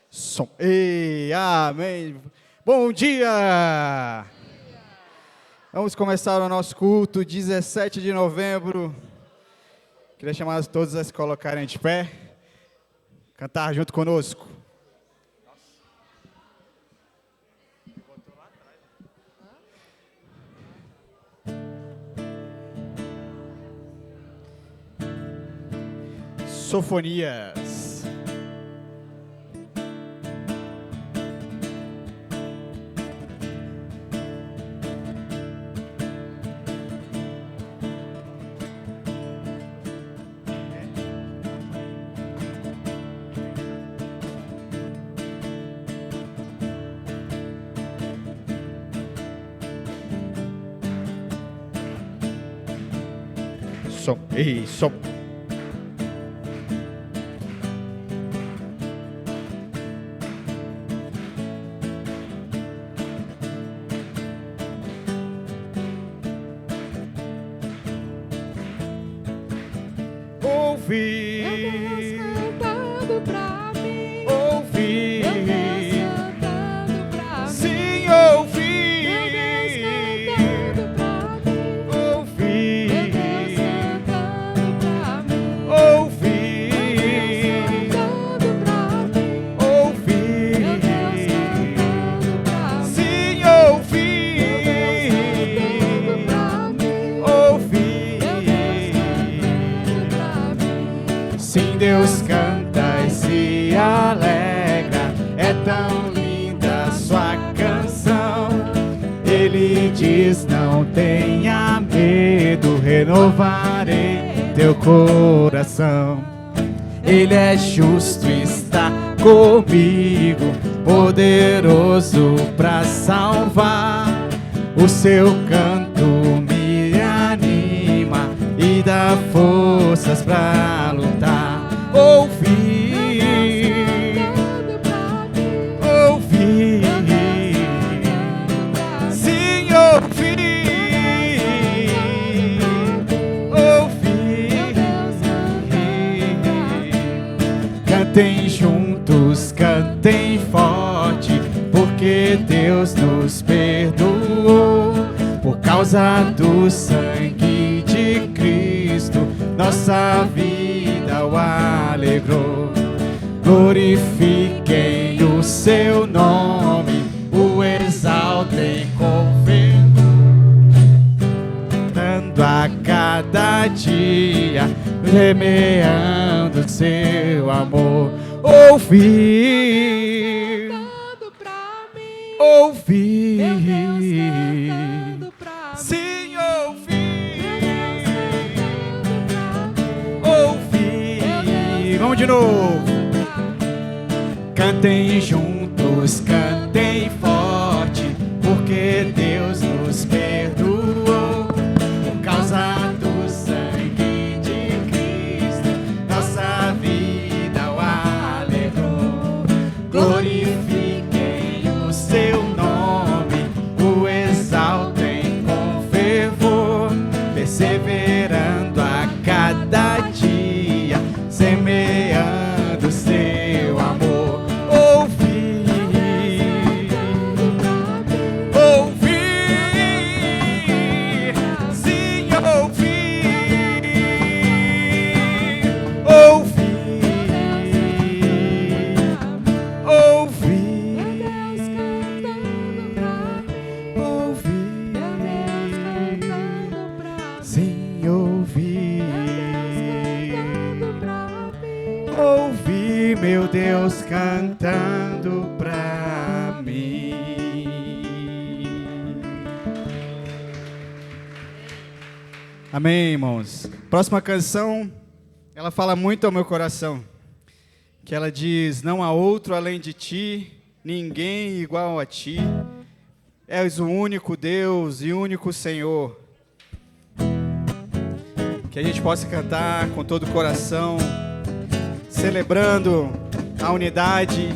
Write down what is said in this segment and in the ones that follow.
Som. Ei, amém. Bom dia! Vamos começar o nosso culto, 17 de novembro. Queria chamar todos a se colocarem de pé, cantar junto conosco. Sofonias. Som, ei, som. Ouvi, cantando pra mim. ouvi, Meu Deus cantando pra mim. sim, ouvi, Meu Deus cantando pra mim. ouvi, Meu Deus cantando pra mim. ouvi, Meu Deus cantando pra mim. ouvi, Meu Deus cantando pra mim. sim, ouvi, Meu Deus cantando pra mim. ouvi, Meu Deus cantando pra mim. sim, Deus canta e se alegra, é tão linda sua canção. Ele diz: não tenha medo, renovarei teu coração. Ele é justo e está comigo, poderoso pra salvar. O seu canto me anima e dá forças pra lutar. Ouvi, Cantando pra mim. ouvi, sim, ouvi, ouvi. Cantem juntos, cantem forte, porque Deus nos perdoou. Por causa do sangue de Cristo, nossa vida o alegrou. Glorifiquem o seu nome, o exaltem com dando a cada dia, semeando seu amor. Ouvi, Cantando pra mim. ouvi, Meu Deus cantando pra mim. sim, ouvi, Meu ouvi. Deus Vamos de novo. cantando pra mim. Cantem juntos, cantem forte, porque Deus nos perdoou. Por causa do sangue de Cristo, nossa vida o alegrou. Glorifiquem o seu nome, o exaltem com fervor, perseverando a cada dia, semeando seu amor. Ouvi, ouvi, sim, ouvi, ouvi, ouvi, ouvi, sim, ouvi, ouvi, meu Deus cantando pra mim. Amém, irmãos. Próxima canção, ela fala muito ao meu coração, que ela diz: não há outro além de ti, ninguém igual a ti. És o único Deus e único Senhor. Que a gente possa cantar com todo o coração, celebrando a unidade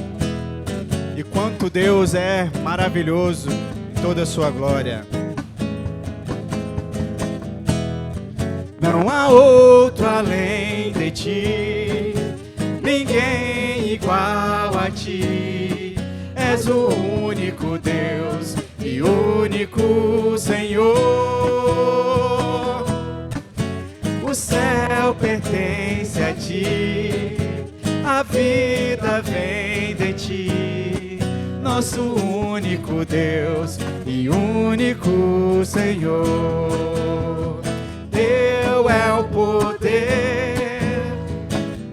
e quanto Deus é maravilhoso em toda a sua glória. Não há outro além de ti, ninguém igual igual a ti. És o único Deus e único Senhor. O céu pertence a ti, a vida vem de ti. Nosso único Deus e único Senhor. Teu é o poder,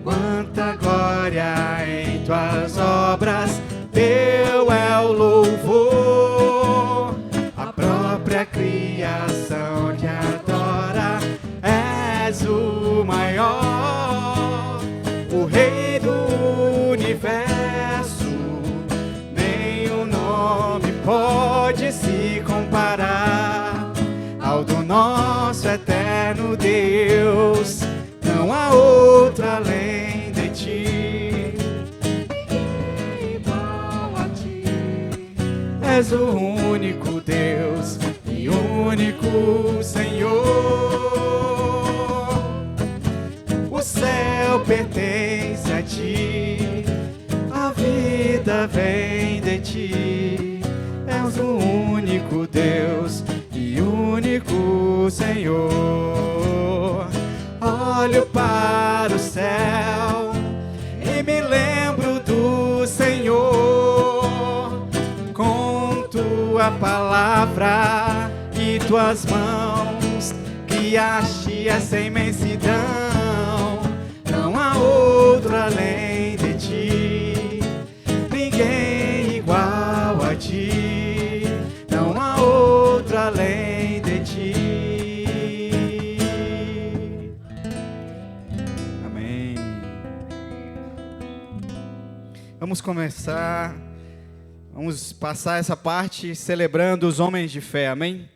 quanta glória em tuas obras. Teu é o louvor, a própria criação te adora. És o maior, o Rei do universo. Nenhum nome pode se comparar ao do nosso eterno Deus. Não há outro além de ti. És o único Deus e único Senhor. O céu pertence a ti, a vida vem de ti. És o único Deus e único Senhor. Olho para o céu e me lembro do Senhor. Tua palavra e tuas mãos criaste essa imensidão. Não há outro além de ti, ninguém igual a ti. Não há outro além de ti. Amém. Vamos começar. Vamos passar essa parte celebrando os homens de fé, amém?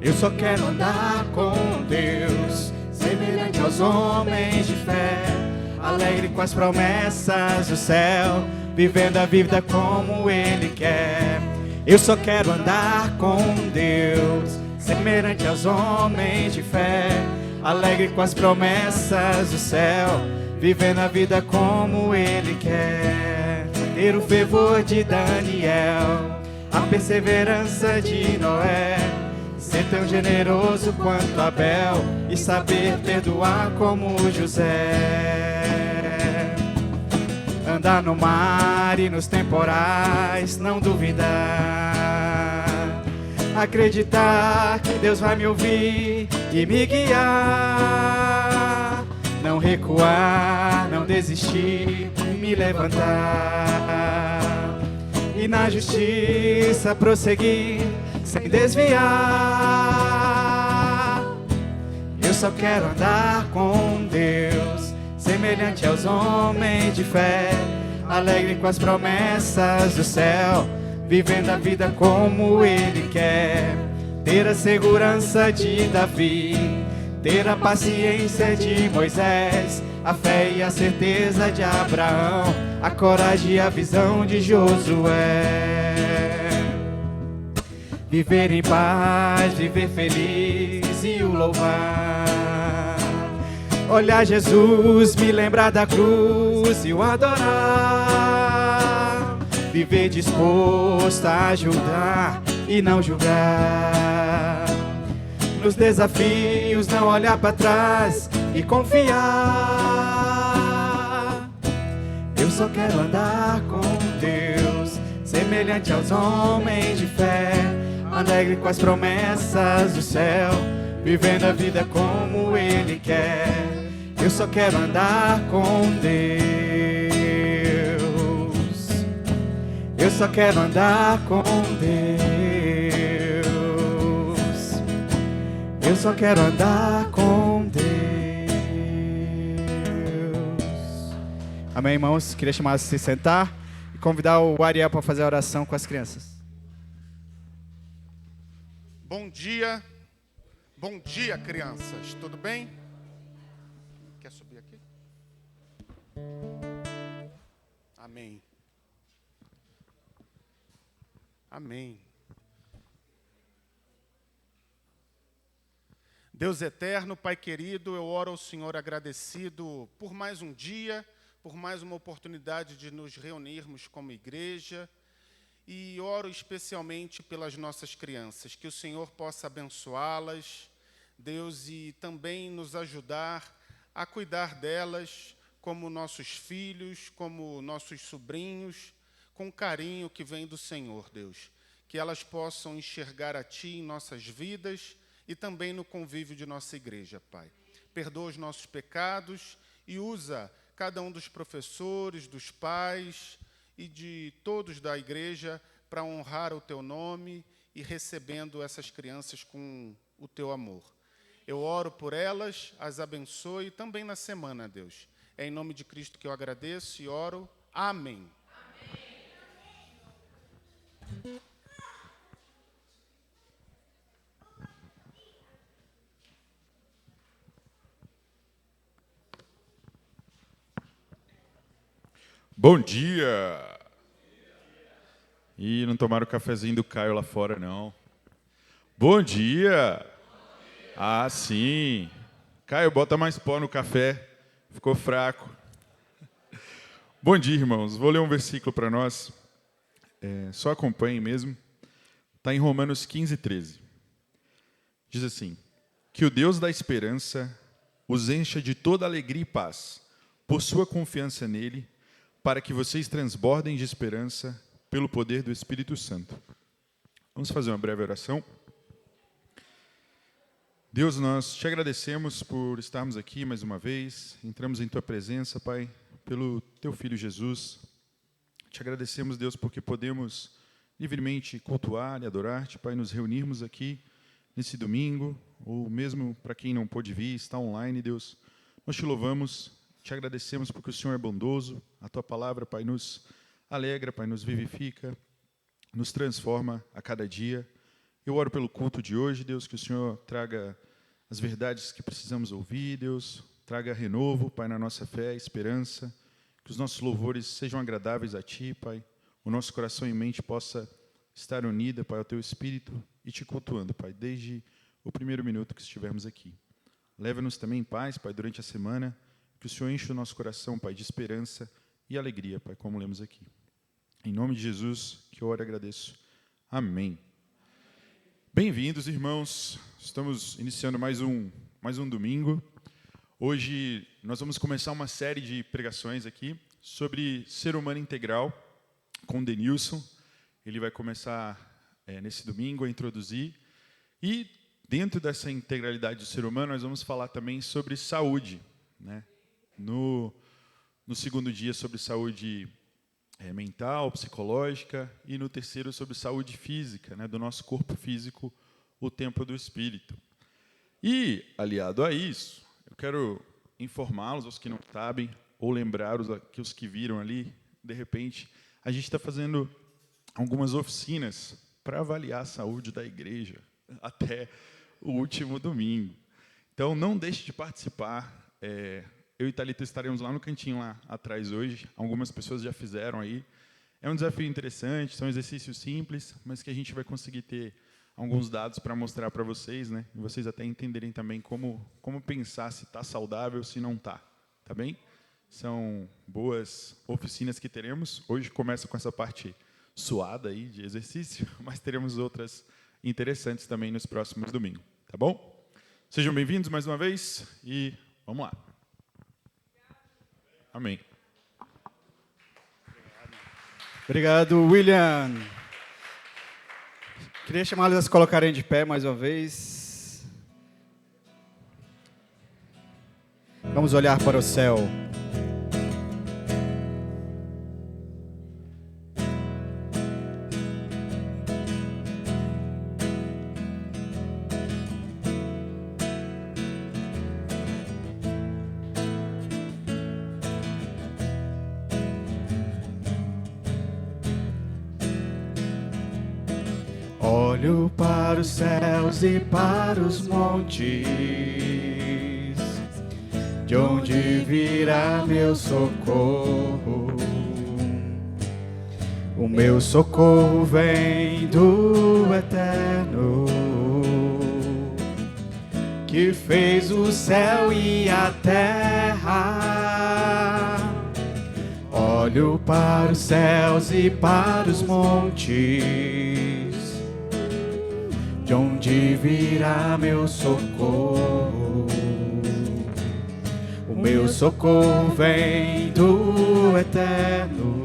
Eu só quero andar com Deus, semelhante aos homens de fé, alegre com as promessas do céu, vivendo a vida como Ele quer. Eu só quero andar com Deus, semelhante aos homens de fé, alegre com as promessas do céu, vivendo a vida como Ele quer. Ter o fervor de Daniel, a perseverança de Noé, ser tão generoso quanto Abel e saber perdoar como José. Andar no mar e nos temporais, não duvidar. Acreditar que Deus vai me ouvir e me guiar. Não recuar, não desistir, me levantar. E na justiça prosseguir, sem desviar. Eu só quero andar com Deus, semelhante aos homens de fé, alegre com as promessas do céu, vivendo a vida como Ele quer. Ter a segurança de Davi, ter a paciência de Moisés, a fé e a certeza de Abraão, a coragem e a visão de Josué. Viver em paz, viver feliz e o louvar. Olhar Jesus, me lembrar da cruz e o adorar. Viver disposto a ajudar e não julgar. Nos desafios não olhar para trás e confiar. Eu só quero andar com Deus, semelhante aos homens de fé, alegre com as promessas do céu, vivendo a vida como Ele quer. Eu só quero andar com Deus. Eu só quero andar com Deus. Eu só quero andar com Deus. Amém, irmãos? Queria chamar você a se sentar e convidar o Ariel para fazer a oração com as crianças. Bom dia, crianças, tudo bem? Quer subir aqui? Amém. Amém. Deus eterno, Pai querido, eu oro ao Senhor agradecido por mais um dia, por mais uma oportunidade de nos reunirmos como igreja, e oro especialmente pelas nossas crianças, que o Senhor possa abençoá-las, Deus, e também nos ajudar a cuidar delas como nossos filhos, como nossos sobrinhos, com o carinho que vem do Senhor, Deus. Que elas possam enxergar a Ti em nossas vidas e também no convívio de nossa igreja, Pai. Perdoa os nossos pecados e usa cada um dos professores, dos pais e de todos da igreja para honrar o Teu nome e recebendo essas crianças com o Teu amor. Eu oro por elas, as abençoe também na semana, Deus. É em nome de Cristo que eu agradeço e oro. Amém. Amém. Bom dia! Ih, não tomaram o cafezinho do Caio lá fora, não. Bom dia! Ah, sim. Caio, bota mais pó no café. Ficou fraco. Bom dia, irmãos. Vou ler um versículo para nós. Só acompanhem mesmo. Está em Romanos 15, 13. Diz assim: que o Deus da esperança os encha de toda alegria e paz, por sua confiança nele, para que vocês transbordem de esperança pelo poder do Espírito Santo. Vamos fazer uma breve oração. Deus, nós te agradecemos por estarmos aqui mais uma vez. Entramos em Tua presença, Pai, pelo Teu Filho Jesus. Te agradecemos, Deus, porque podemos livremente cultuar e adorar-te, Pai, nos reunirmos aqui nesse domingo, ou mesmo para quem não pôde vir, está online, Deus. Nós te louvamos, te agradecemos porque o Senhor é bondoso. A Tua palavra, Pai, nos alegra, Pai, nos vivifica, nos transforma a cada dia. Eu oro pelo culto de hoje, Deus, que o Senhor traga as verdades que precisamos ouvir, Deus, traga renovo, Pai, na nossa fé, esperança, que os nossos louvores sejam agradáveis a Ti, Pai, o nosso coração e mente possa estar unida, Pai, ao Teu Espírito e Te cultuando, Pai, desde o primeiro minuto que estivermos aqui. Leva-nos também em paz, Pai, durante a semana, que o Senhor enche o nosso coração, Pai, de esperança e alegria, Pai, como lemos aqui. Em nome de Jesus, que eu oro e agradeço. Amém. Bem-vindos, irmãos. Estamos iniciando mais um domingo. Hoje nós vamos começar uma série de pregações aqui sobre ser humano integral com o Denilson. Ele vai começar nesse domingo a introduzir. E dentro dessa integralidade do ser humano, nós vamos falar também sobre saúde, né? No segundo dia, sobre saúde mental, psicológica, e no terceiro sobre saúde física, né, do nosso corpo físico, o templo do Espírito. E, aliado a isso, eu quero informá-los, os que não sabem, ou lembrar os que viram ali, de repente, a gente está fazendo algumas oficinas para avaliar a saúde da igreja até o último domingo. Então, não deixe de participar. Eu e Thalita estaremos lá no cantinho lá atrás hoje. Algumas pessoas já fizeram aí. É um desafio interessante, são exercícios simples, mas que a gente vai conseguir ter alguns dados para mostrar para vocês, né? E vocês até entenderem também como pensar se está saudável, se não está. Tá bem? São boas oficinas que teremos. Hoje começa com essa parte suada aí de exercício, mas teremos outras interessantes também nos próximos domingos. Tá bom? Sejam bem-vindos mais uma vez e vamos lá. Amém. Obrigado, William. Queria chamá-los a se colocarem de pé mais uma vez. Vamos olhar para o céu. Olho para os céus e para os montes, de onde virá meu socorro. O meu socorro vem do Eterno, que fez o céu e a terra. Olho para os céus e para os montes, de onde virá meu socorro? O meu socorro vem do Eterno,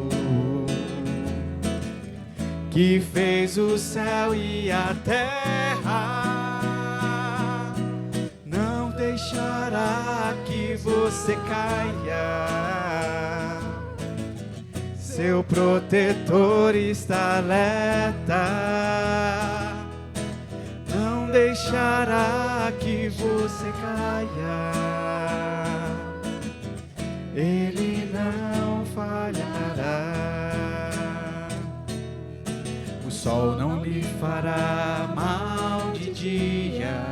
que fez o céu e a terra. Não deixará que você caia, seu protetor está alerta. Não deixará que você caia, Ele não falhará. O sol não lhe fará mal de dia,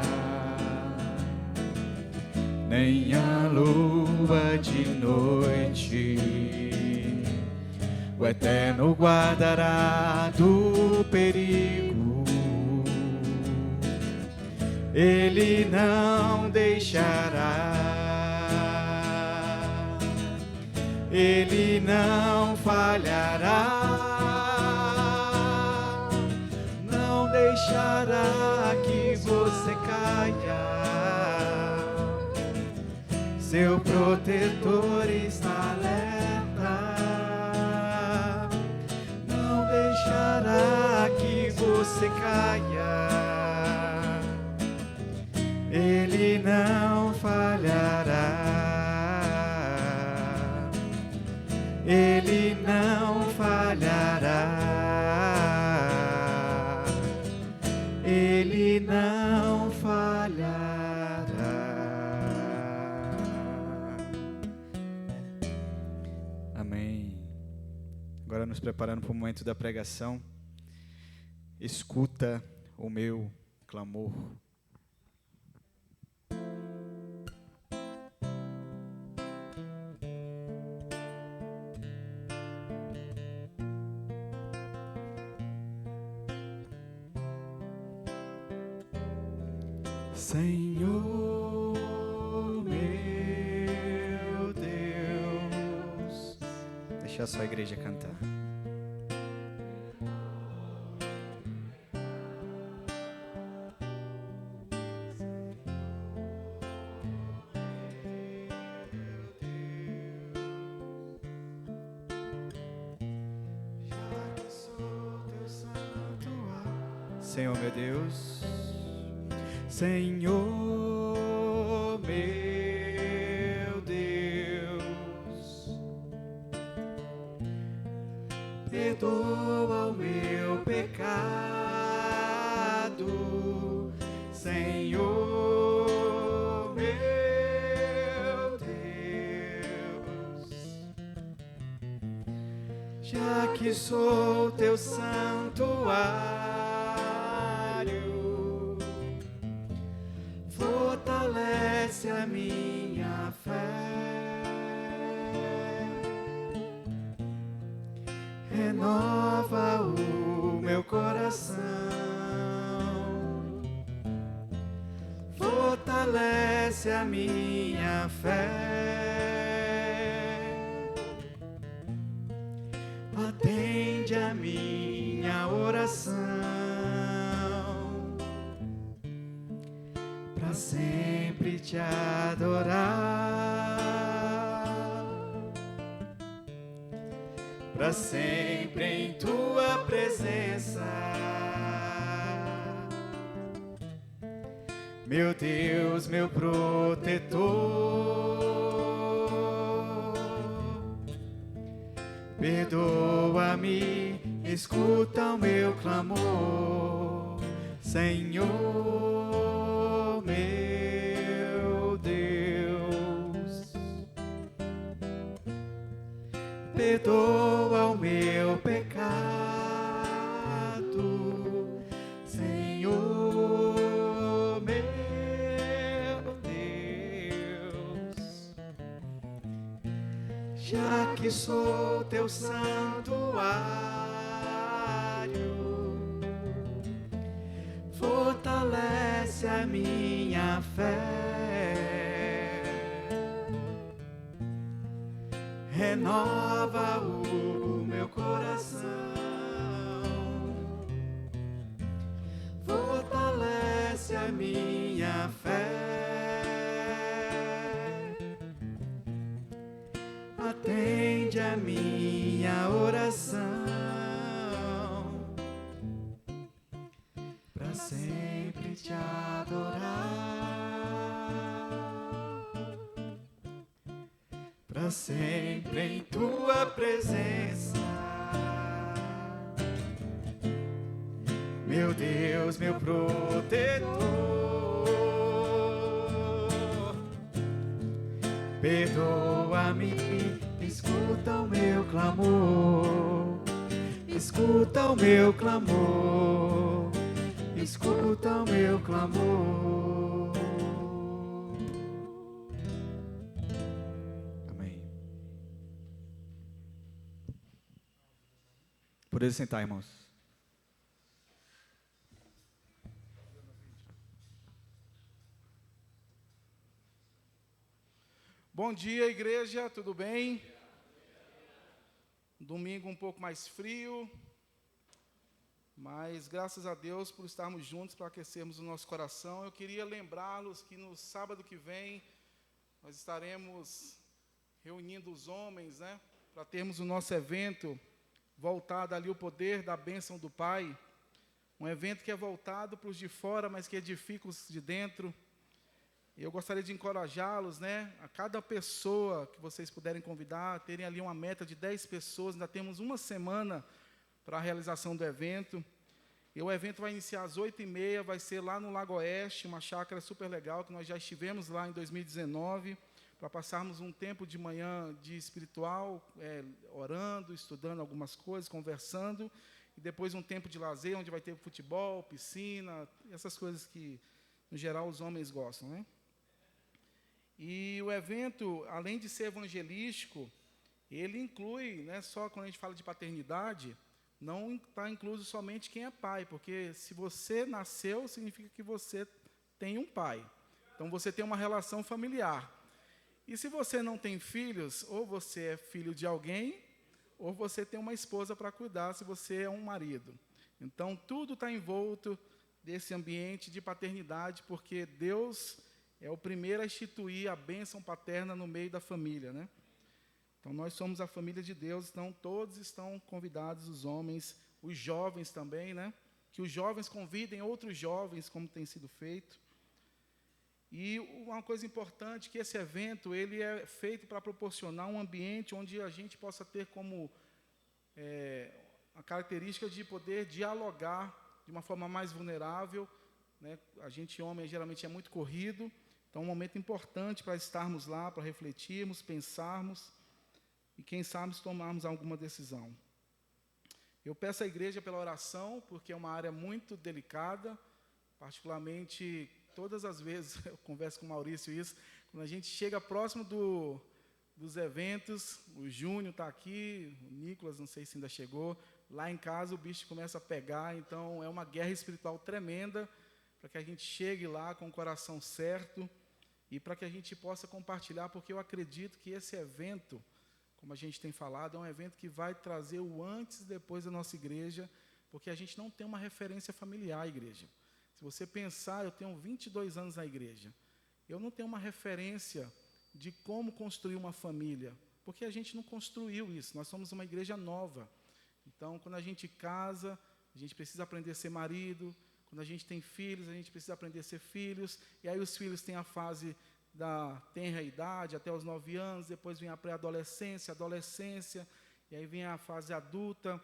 nem a lua de noite. O Eterno guardará do perigo, Ele não deixará, Ele não falhará. Não deixará que você caia, seu protetor está alerta. Não deixará que você caia, Ele não falhará, Ele não falhará, Ele não falhará. Amém. Agora nos preparando para o momento da pregação. Escuta o meu clamor. Senhor, meu Deus. Deixa só a igreja cantar. Senhor, meu Deus. Senhor, meu Deus, perdoa o meu pecado. Senhor, meu Deus, já que sou teu santuário, fortalece a minha fé, renova o meu coração, fortalece a minha fé, atende a minha oração, pra sempre te adorar, pra sempre em tua presença, meu Deus, meu protetor. Perdoa-me, escuta o meu clamor, Senhor, meu Deus. Perdoa o meu pecado, Senhor, meu Deus. Já que sou teu santuário, fortalece a minha fé, renova o meu coração, fortalece a minha fé, atende a minha oração, para sempre te adorar, para sempre em tua presença, meu Deus, meu protetor, perdoa-me, escuta o meu clamor, escuta o meu clamor, escuta o meu clamor. Amém. Poder sentar, irmãos. Bom dia, igreja, tudo bem? Domingo um pouco mais frio, mas graças a Deus por estarmos juntos para aquecermos o nosso coração. Eu queria lembrá-los que no sábado que vem nós estaremos reunindo os homens, né, para termos o nosso evento voltado ali o poder da bênção do Pai, um evento que é voltado para os de fora, mas que edifica os de dentro. Eu gostaria de encorajá-los, né, a cada pessoa que vocês puderem convidar, terem ali uma meta de 10 pessoas, ainda temos uma semana para a realização do evento. E o evento vai iniciar às 8h30, vai ser lá no Lago Oeste, uma chácara super legal, que nós já estivemos lá em 2019, para passarmos um tempo de manhã de espiritual, orando, estudando algumas coisas, conversando, e depois um tempo de lazer, onde vai ter futebol, piscina, essas coisas que, no geral, os homens gostam, né? E o evento, além de ser evangelístico, ele inclui, né, só quando a gente fala de paternidade, não está incluso somente quem é pai, porque se você nasceu, significa que você tem um pai. Então, você tem uma relação familiar. E se você não tem filhos, ou você é filho de alguém, ou você tem uma esposa para cuidar, se você é um marido. Então, tudo está envolto desse ambiente de paternidade, porque Deus é o primeiro a instituir a bênção paterna no meio da família, né? Então, nós somos a família de Deus, então todos estão convidados, os homens, os jovens também, né? Que os jovens convidem outros jovens, como tem sido feito. E uma coisa importante, que esse evento, ele é feito para proporcionar um ambiente onde a gente possa ter como a característica de poder dialogar de uma forma mais vulnerável, né? A gente, homem, geralmente é muito corrido, então é um momento importante para estarmos lá, para refletirmos, pensarmos e, quem sabe, tomarmos alguma decisão. Eu peço à igreja pela oração, porque é uma área muito delicada, particularmente, todas as vezes, eu converso com o Maurício isso, quando a gente chega próximo dos eventos, o Júnior está aqui, o Nicolas, não sei se ainda chegou, lá em casa o bicho começa a pegar, então é uma guerra espiritual tremenda, para que a gente chegue lá com o coração certo, e para que a gente possa compartilhar, porque eu acredito que esse evento, como a gente tem falado, é um evento que vai trazer o antes e depois da nossa igreja, porque a gente não tem uma referência familiar à igreja. Se você pensar, eu tenho 22 anos na igreja, eu não tenho uma referência de como construir uma família, porque a gente não construiu isso, nós somos uma igreja nova. Então, quando a gente casa, a gente precisa aprender a ser marido. Quando a gente tem filhos, a gente precisa aprender a ser filhos. E aí os filhos têm a fase da tenra idade, até os 9 anos, depois vem a pré-adolescência, adolescência, e aí vem a fase adulta,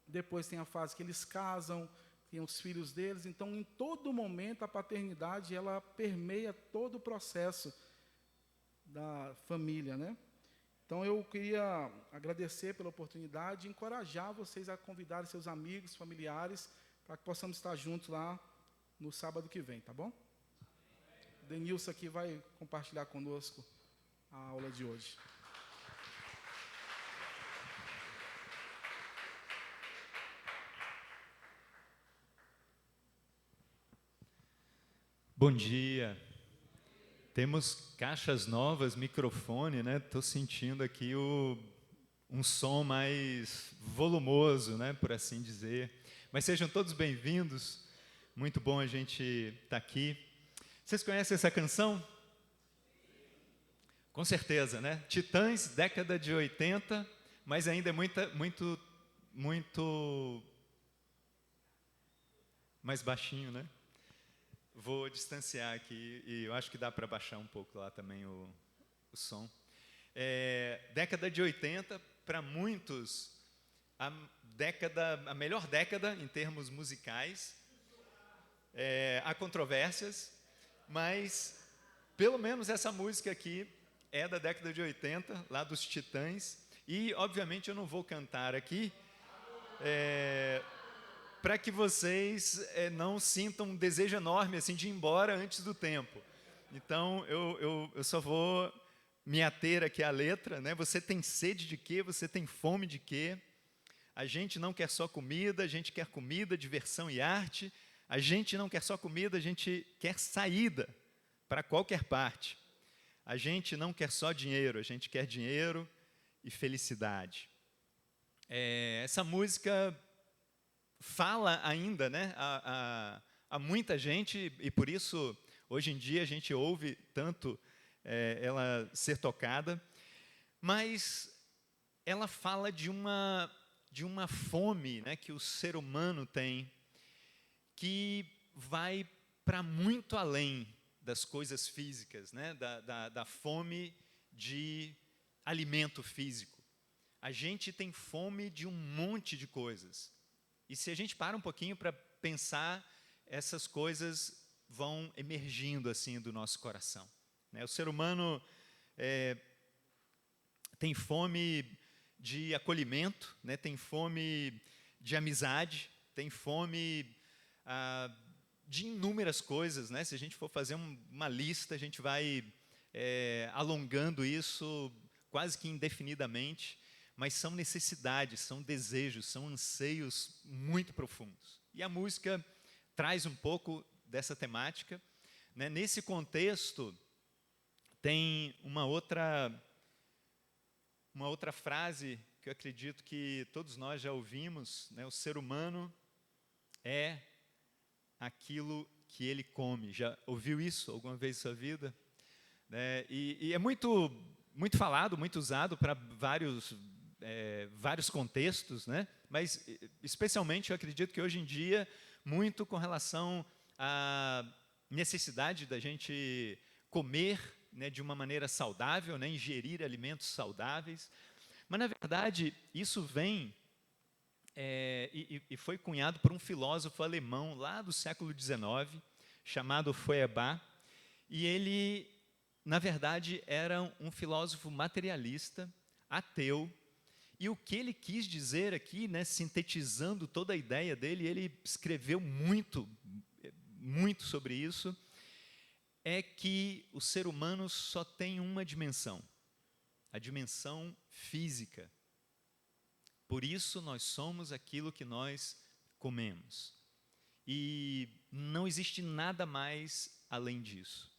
depois tem a fase que eles casam, tem os filhos deles. Então, em todo momento, a paternidade, ela permeia todo o processo da família, né? Então, eu queria agradecer pela oportunidade e encorajar vocês a convidarem seus amigos, familiares, para que possamos estar juntos lá no sábado que vem, tá bom? O Denilson aqui vai compartilhar conosco a aula de hoje. Bom dia. Temos caixas novas, microfone, né? Estou sentindo aqui um som mais volumoso, né? Por assim dizer. Mas sejam todos bem-vindos. Muito bom a gente estar aqui. Vocês conhecem essa canção? Com certeza, né? Titãs, década de 80, mas ainda é muito mais baixinho, né? Vou distanciar aqui e eu acho que dá para baixar um pouco lá também o som. Década de 80, para muitos, a melhor década em termos musicais. Há controvérsias, mas pelo menos essa música aqui é da década de 80, lá dos Titãs. E, obviamente, eu não vou cantar aqui para que vocês não sintam um desejo enorme assim, de ir embora antes do tempo. Então, eu só vou me ater aqui à letra, né? Você tem sede de quê? Você tem fome de quê? A gente não quer só comida, a gente quer comida, diversão e arte. A gente não quer só comida, a gente quer saída para qualquer parte. A gente não quer só dinheiro, a gente quer dinheiro e felicidade. Essa música fala ainda, né, a muita gente, e por isso, hoje em dia, a gente ouve tanto ela ser tocada, mas ela fala de uma fome, né, que o ser humano tem, que vai para muito além das coisas físicas, né, da fome de alimento físico. A gente tem fome de um monte de coisas. E se a gente para um pouquinho para pensar, essas coisas vão emergindo assim do nosso coração, né? O ser humano tem fome de acolhimento, né? Tem fome de amizade, tem fome de inúmeras coisas, né? Se a gente for fazer uma lista, a gente vai alongando isso quase que indefinidamente. Mas são necessidades, são desejos, são anseios muito profundos. E a música traz um pouco dessa temática, né? Nesse contexto, tem uma outra frase que eu acredito que todos nós já ouvimos, né? O ser humano é aquilo que ele come. Já ouviu isso alguma vez em sua vida? E é muito falado, muito usado para vários contextos, né? Mas especialmente eu acredito que hoje em dia, muito com relação à necessidade da gente comer, né, de uma maneira saudável, né, ingerir alimentos saudáveis. Mas, na verdade, isso vem e foi cunhado por um filósofo alemão lá do século XIX, chamado Feuerbach, e ele, na verdade, era um filósofo materialista, ateu. E o que ele quis dizer aqui, né, sintetizando toda a ideia dele, ele escreveu muito sobre isso, é que o ser humano só tem uma dimensão, a dimensão física. Por isso nós somos aquilo que nós comemos. E não existe nada mais além disso.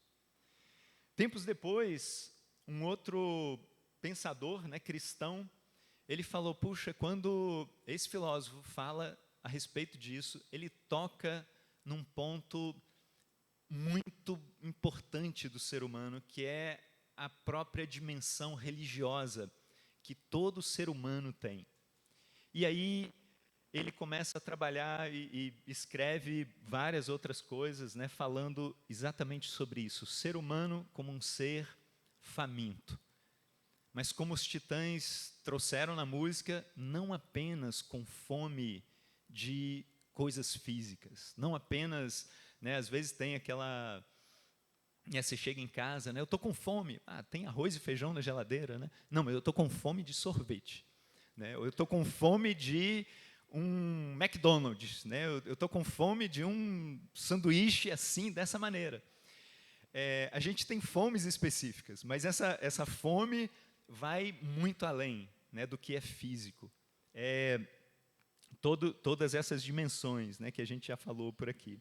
Tempos depois, um outro pensador, né, cristão, ele falou, puxa, quando esse filósofo fala a respeito disso, ele toca num ponto muito importante do ser humano, que é a própria dimensão religiosa que todo ser humano tem. E aí ele começa a trabalhar e escreve várias outras coisas, né, falando exatamente sobre isso, o ser humano como um ser faminto. Mas como os Titãs trouxeram na música, não apenas com fome de coisas físicas, não apenas, né, às vezes tem aquela, você chega em casa, né, eu estou com fome, tem arroz e feijão na geladeira, né? Não, mas eu estou com fome de sorvete, né? Eu estou com fome de um McDonald's, né? Eu estou com fome de um sanduíche assim, dessa maneira. A gente tem fomes específicas, mas essa fome vai muito além, né, do que é físico. Todas essas dimensões, né, que a gente já falou por aqui.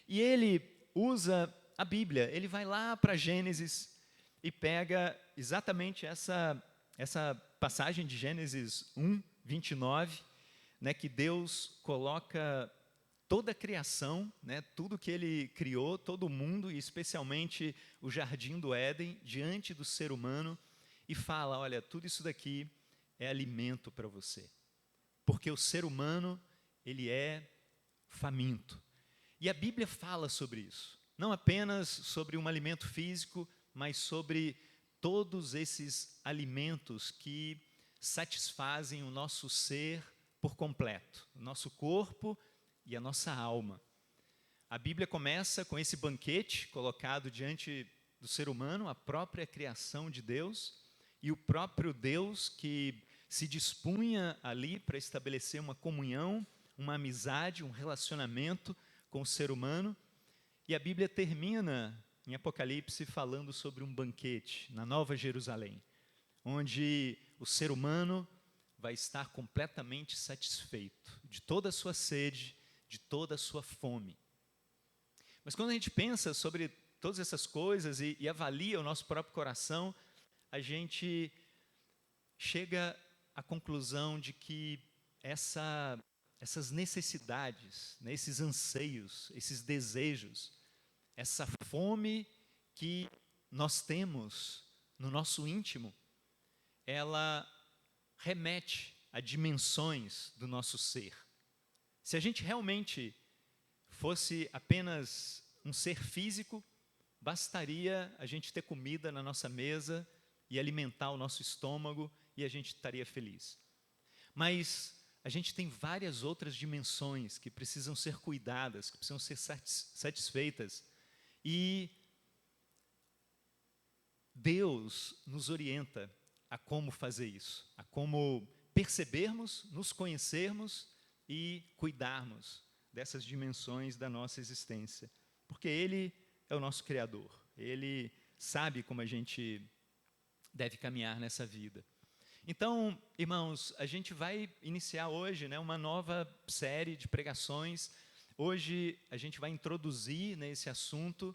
E ele usa a Bíblia. Ele vai lá para Gênesis e pega exatamente essa passagem de Gênesis 1, 29, né, que Deus coloca toda a criação, né, tudo que Ele criou, todo o mundo, e especialmente o Jardim do Éden, diante do ser humano, e fala, olha, tudo isso daqui é alimento para você. Porque o ser humano, ele é faminto. E a Bíblia fala sobre isso. Não apenas sobre um alimento físico, mas sobre todos esses alimentos que satisfazem o nosso ser por completo, o nosso corpo e a nossa alma. A Bíblia começa com esse banquete colocado diante do ser humano, a própria criação de Deus, e o próprio Deus que se dispunha ali para estabelecer uma comunhão, uma amizade, um relacionamento com o ser humano. E a Bíblia termina em Apocalipse falando sobre um banquete na Nova Jerusalém, onde o ser humano vai estar completamente satisfeito de toda a sua sede, de toda a sua fome. Mas quando a gente pensa sobre todas essas coisas e avalia o nosso próprio coração, a gente chega à conclusão de que essas necessidades, né, esses anseios, esses desejos, essa fome que nós temos no nosso íntimo, ela remete a dimensões do nosso ser. Se a gente realmente fosse apenas um ser físico, bastaria a gente ter comida na nossa mesa e alimentar o nosso estômago e a gente estaria feliz. Mas a gente tem várias outras dimensões que precisam ser cuidadas, que precisam ser satisfeitas. E Deus nos orienta a como fazer isso, a como percebermos, nos conhecermos e cuidarmos dessas dimensões da nossa existência. Porque Ele é o nosso Criador, Ele sabe como a gente deve caminhar nessa vida. Então, irmãos, a gente vai iniciar hoje, né, uma nova série de pregações. Hoje a gente vai introduzir nesse assunto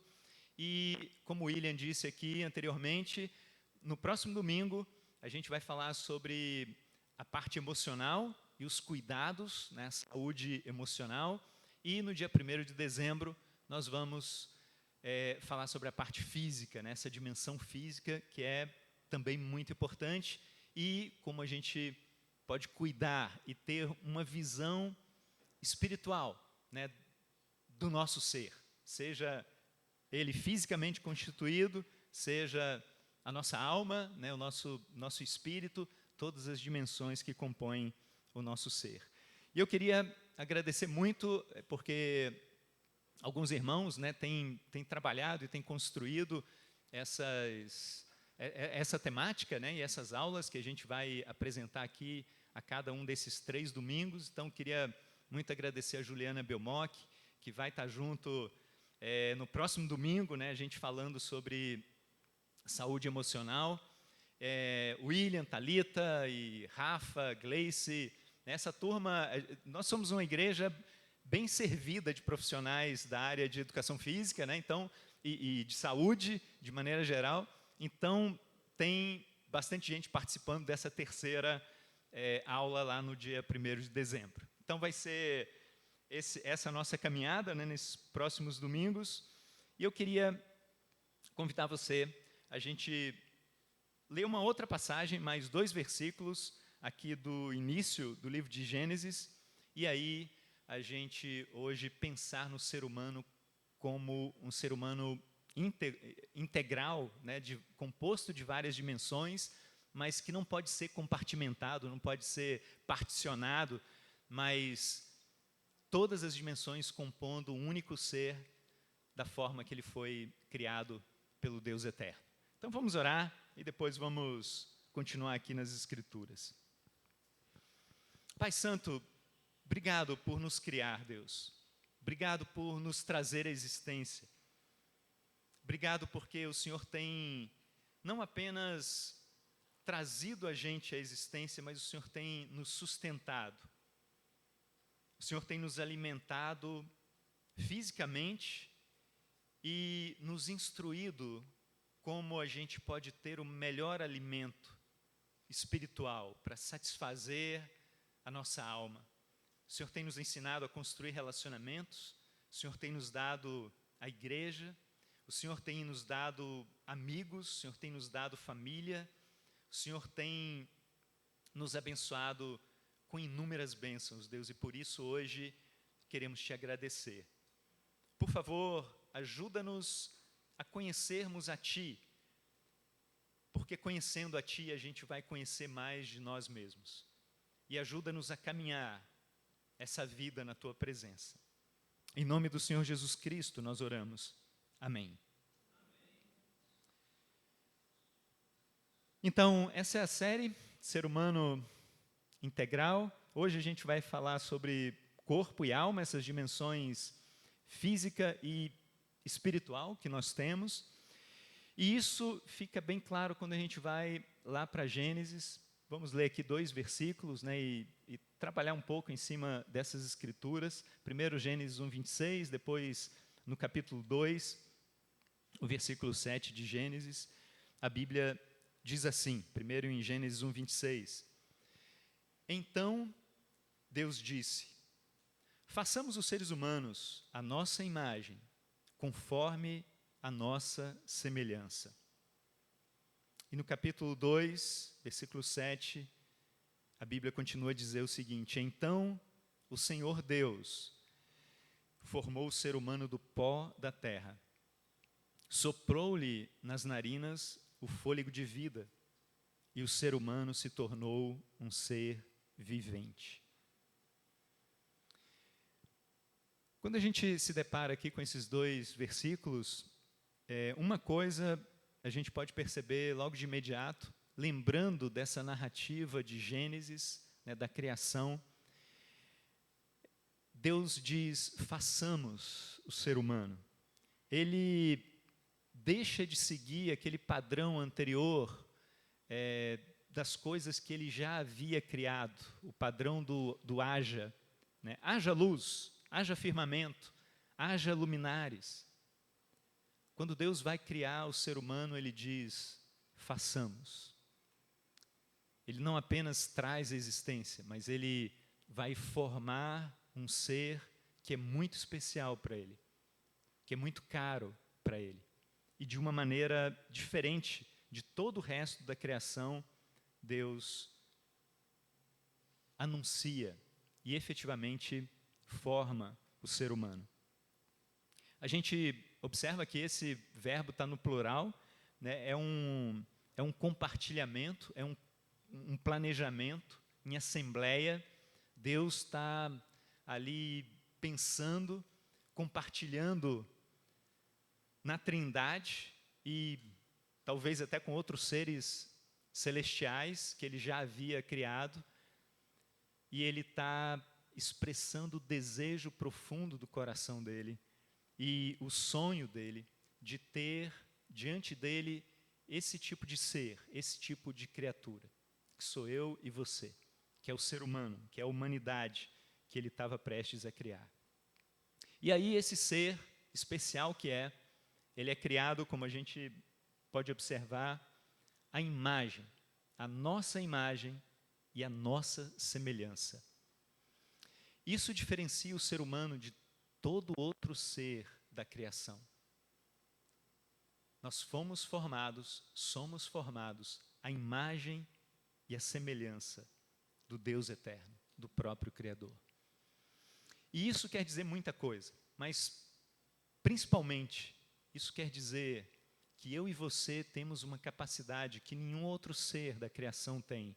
e, como o William disse aqui anteriormente, no próximo domingo a gente vai falar sobre a parte emocional e os cuidados, né, a saúde emocional. E no dia 1º de dezembro nós vamos falar sobre a parte física, né, essa dimensão física que é também muito importante e como a gente pode cuidar e ter uma visão espiritual, né, do nosso ser, seja ele fisicamente constituído, seja a nossa alma, né, o nosso espírito, todas as dimensões que compõem o nosso ser. E eu queria agradecer muito, porque alguns irmãos, né, têm trabalhado e têm construído essa temática, né, e essas aulas que a gente vai apresentar aqui a cada um desses 3 domingos. Então, queria muito agradecer a Juliana Belmoc, que vai estar junto no próximo domingo, né, a gente falando sobre saúde emocional. William, Thalita e Rafa, Gleice, essa turma, nós somos uma igreja bem servida de profissionais da área de educação física, né, então, e de saúde, de maneira geral. Então, tem bastante gente participando dessa terceira aula lá no dia 1º de dezembro. Então, vai ser essa nossa caminhada, né, nesses próximos domingos. E eu queria convidar você a gente ler uma outra passagem, mais 2 versículos aqui do início do livro de Gênesis, e aí a gente hoje pensar no ser humano como um ser humano integral, né, composto de várias dimensões, mas que não pode ser compartimentado, não pode ser particionado, mas todas as dimensões compondo um único ser da forma que ele foi criado pelo Deus eterno. Então vamos orar e depois vamos continuar aqui nas Escrituras. Pai Santo, obrigado por nos criar, Deus. Obrigado por nos trazer à existência. Obrigado porque o Senhor tem não apenas trazido a gente à existência, mas o Senhor tem nos sustentado. O Senhor tem nos alimentado fisicamente e nos instruído como a gente pode ter o melhor alimento espiritual para satisfazer a nossa alma. O Senhor tem nos ensinado a construir relacionamentos, o Senhor tem nos dado a igreja, o Senhor tem nos dado amigos, o Senhor tem nos dado família, o Senhor tem nos abençoado com inúmeras bênçãos, Deus, e por isso hoje queremos te agradecer. Por favor, ajuda-nos a conhecermos a Ti, porque conhecendo a Ti a gente vai conhecer mais de nós mesmos. E ajuda-nos a caminhar essa vida na Tua presença. Em nome do Senhor Jesus Cristo nós oramos. Amém. Então, essa é a série Ser Humano Integral. Hoje a gente vai falar sobre corpo e alma, essas dimensões física e espiritual que nós temos. E isso fica bem claro quando a gente vai lá para Gênesis. Vamos ler aqui 2 versículos, né, e trabalhar um pouco em cima dessas escrituras. Primeiro Gênesis 1:26, depois no capítulo 2, o versículo 7 de Gênesis. A Bíblia diz assim, primeiro em Gênesis 1:26. Então Deus disse: façamos os seres humanos à nossa imagem, conforme a nossa semelhança. E no capítulo 2, versículo 7, a Bíblia continua a dizer o seguinte: então o Senhor Deus formou o ser humano do pó da terra, soprou-lhe nas narinas o fôlego de vida, e o ser humano se tornou um ser vivente. Quando a gente se depara aqui com esses 2 versículos, uma coisa a gente pode perceber logo de imediato, lembrando dessa narrativa de Gênesis, né, da criação. Deus diz: façamos o ser humano. Ele deixa de seguir aquele padrão anterior das coisas que ele já havia criado, o padrão do haja, né? Haja luz, haja firmamento, haja luminares. Quando Deus vai criar o ser humano, ele diz: façamos. Ele não apenas traz a existência, mas ele vai formar um ser que é muito especial para ele, que é muito caro para ele. E de uma maneira diferente de todo o resto da criação, Deus anuncia e efetivamente forma o ser humano. A gente observa que esse verbo está no plural, né? É um compartilhamento, é um planejamento em assembleia. Deus está ali pensando, compartilhando na Trindade e talvez até com outros seres celestiais que ele já havia criado, e ele está expressando o desejo profundo do coração dele e o sonho dele de ter diante dele esse tipo de ser, esse tipo de criatura, que sou eu e você, que é o ser humano, que é a humanidade que ele estava prestes a criar. E aí esse ser especial ele é criado, como a gente pode observar, a imagem, a nossa imagem e a nossa semelhança. Isso diferencia o ser humano de todo outro ser da criação. Nós somos formados à imagem e à semelhança do Deus eterno, do próprio Criador. E isso quer dizer muita coisa, mas principalmente isso quer dizer que eu e você temos uma capacidade que nenhum outro ser da criação tem,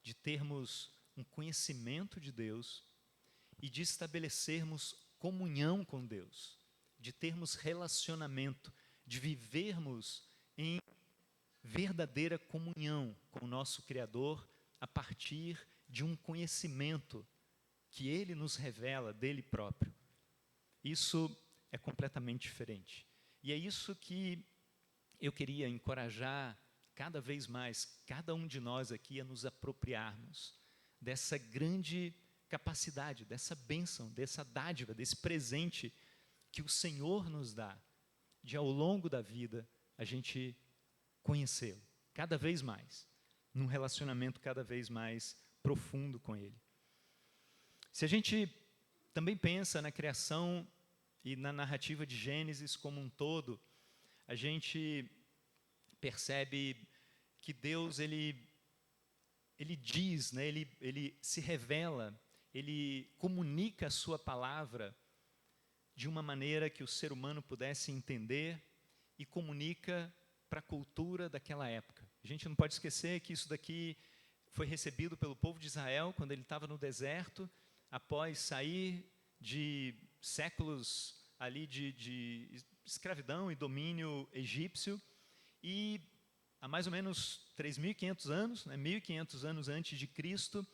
de termos um conhecimento de Deus e de estabelecermos comunhão com Deus, de termos relacionamento, de vivermos em verdadeira comunhão com o nosso Criador a partir de um conhecimento que Ele nos revela dele próprio. Isso é completamente diferente. E é isso que eu queria encorajar cada vez mais, cada um de nós aqui, a nos apropriarmos dessa grande capacidade, dessa bênção, dessa dádiva, desse presente que o Senhor nos dá, de, ao longo da vida, a gente conhecê-lo cada vez mais, num relacionamento cada vez mais profundo com Ele. Se a gente também pensa na criação e na narrativa de Gênesis como um todo, a gente percebe que Deus, ele diz, né, ele se revela, ele comunica a sua palavra de uma maneira que o ser humano pudesse entender e comunica para a cultura daquela época. A gente não pode esquecer que isso daqui foi recebido pelo povo de Israel quando ele estava no deserto, após sair de séculos ali de escravidão e domínio egípcio, e há mais ou menos 3.500 anos, né, 1.500 anos antes de Cristo,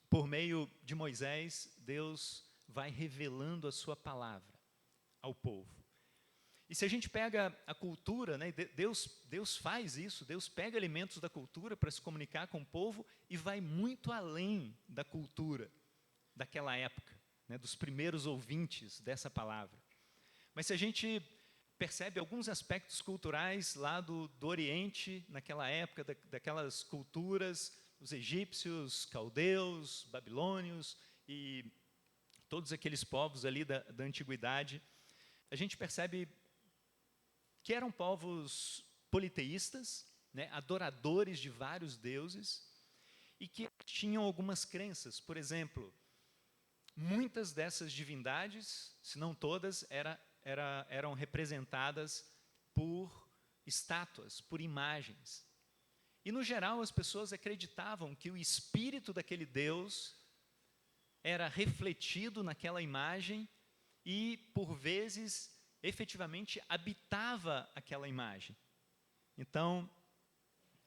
por meio de Moisés, Deus vai revelando a sua palavra ao povo. E se a gente pega a cultura, né, Deus faz isso, Deus pega elementos da cultura para se comunicar com o povo e vai muito além da cultura daquela época, né, dos primeiros ouvintes dessa palavra. Mas se a gente percebe alguns aspectos culturais lá do Oriente, naquela época, daquelas culturas, os egípcios, caldeus, babilônios e todos aqueles povos ali da antiguidade, a gente percebe que eram povos politeístas, né, adoradores de vários deuses, e que tinham algumas crenças. Por exemplo, muitas dessas divindades, se não todas, eram representadas por estátuas, por imagens. E, no geral, as pessoas acreditavam que o espírito daquele Deus era refletido naquela imagem e, por vezes, efetivamente habitava aquela imagem. Então,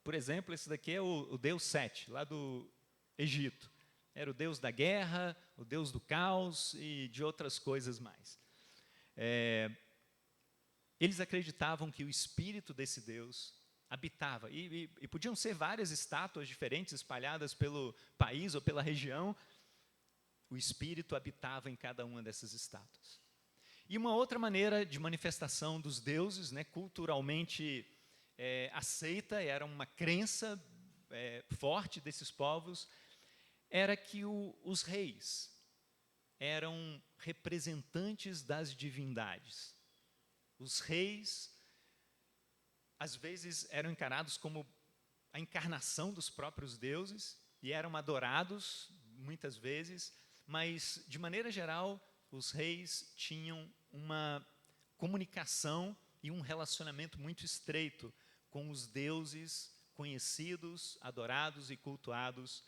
por exemplo, esse daqui é o Deus Sete, lá do Egito. Era o Deus da guerra, o Deus do caos e de outras coisas mais. Eles acreditavam que o espírito desse Deus habitava, e podiam ser várias estátuas diferentes espalhadas pelo país ou pela região. O espírito habitava em cada uma dessas estátuas. E uma outra maneira de manifestação dos deuses, né, culturalmente aceita, era uma crença forte desses povos, era que os reis eram representantes das divindades. Os reis, às vezes, eram encarados como a encarnação dos próprios deuses e eram adorados, muitas vezes, mas, de maneira geral, os reis tinham uma comunicação e um relacionamento muito estreito com os deuses conhecidos, adorados e cultuados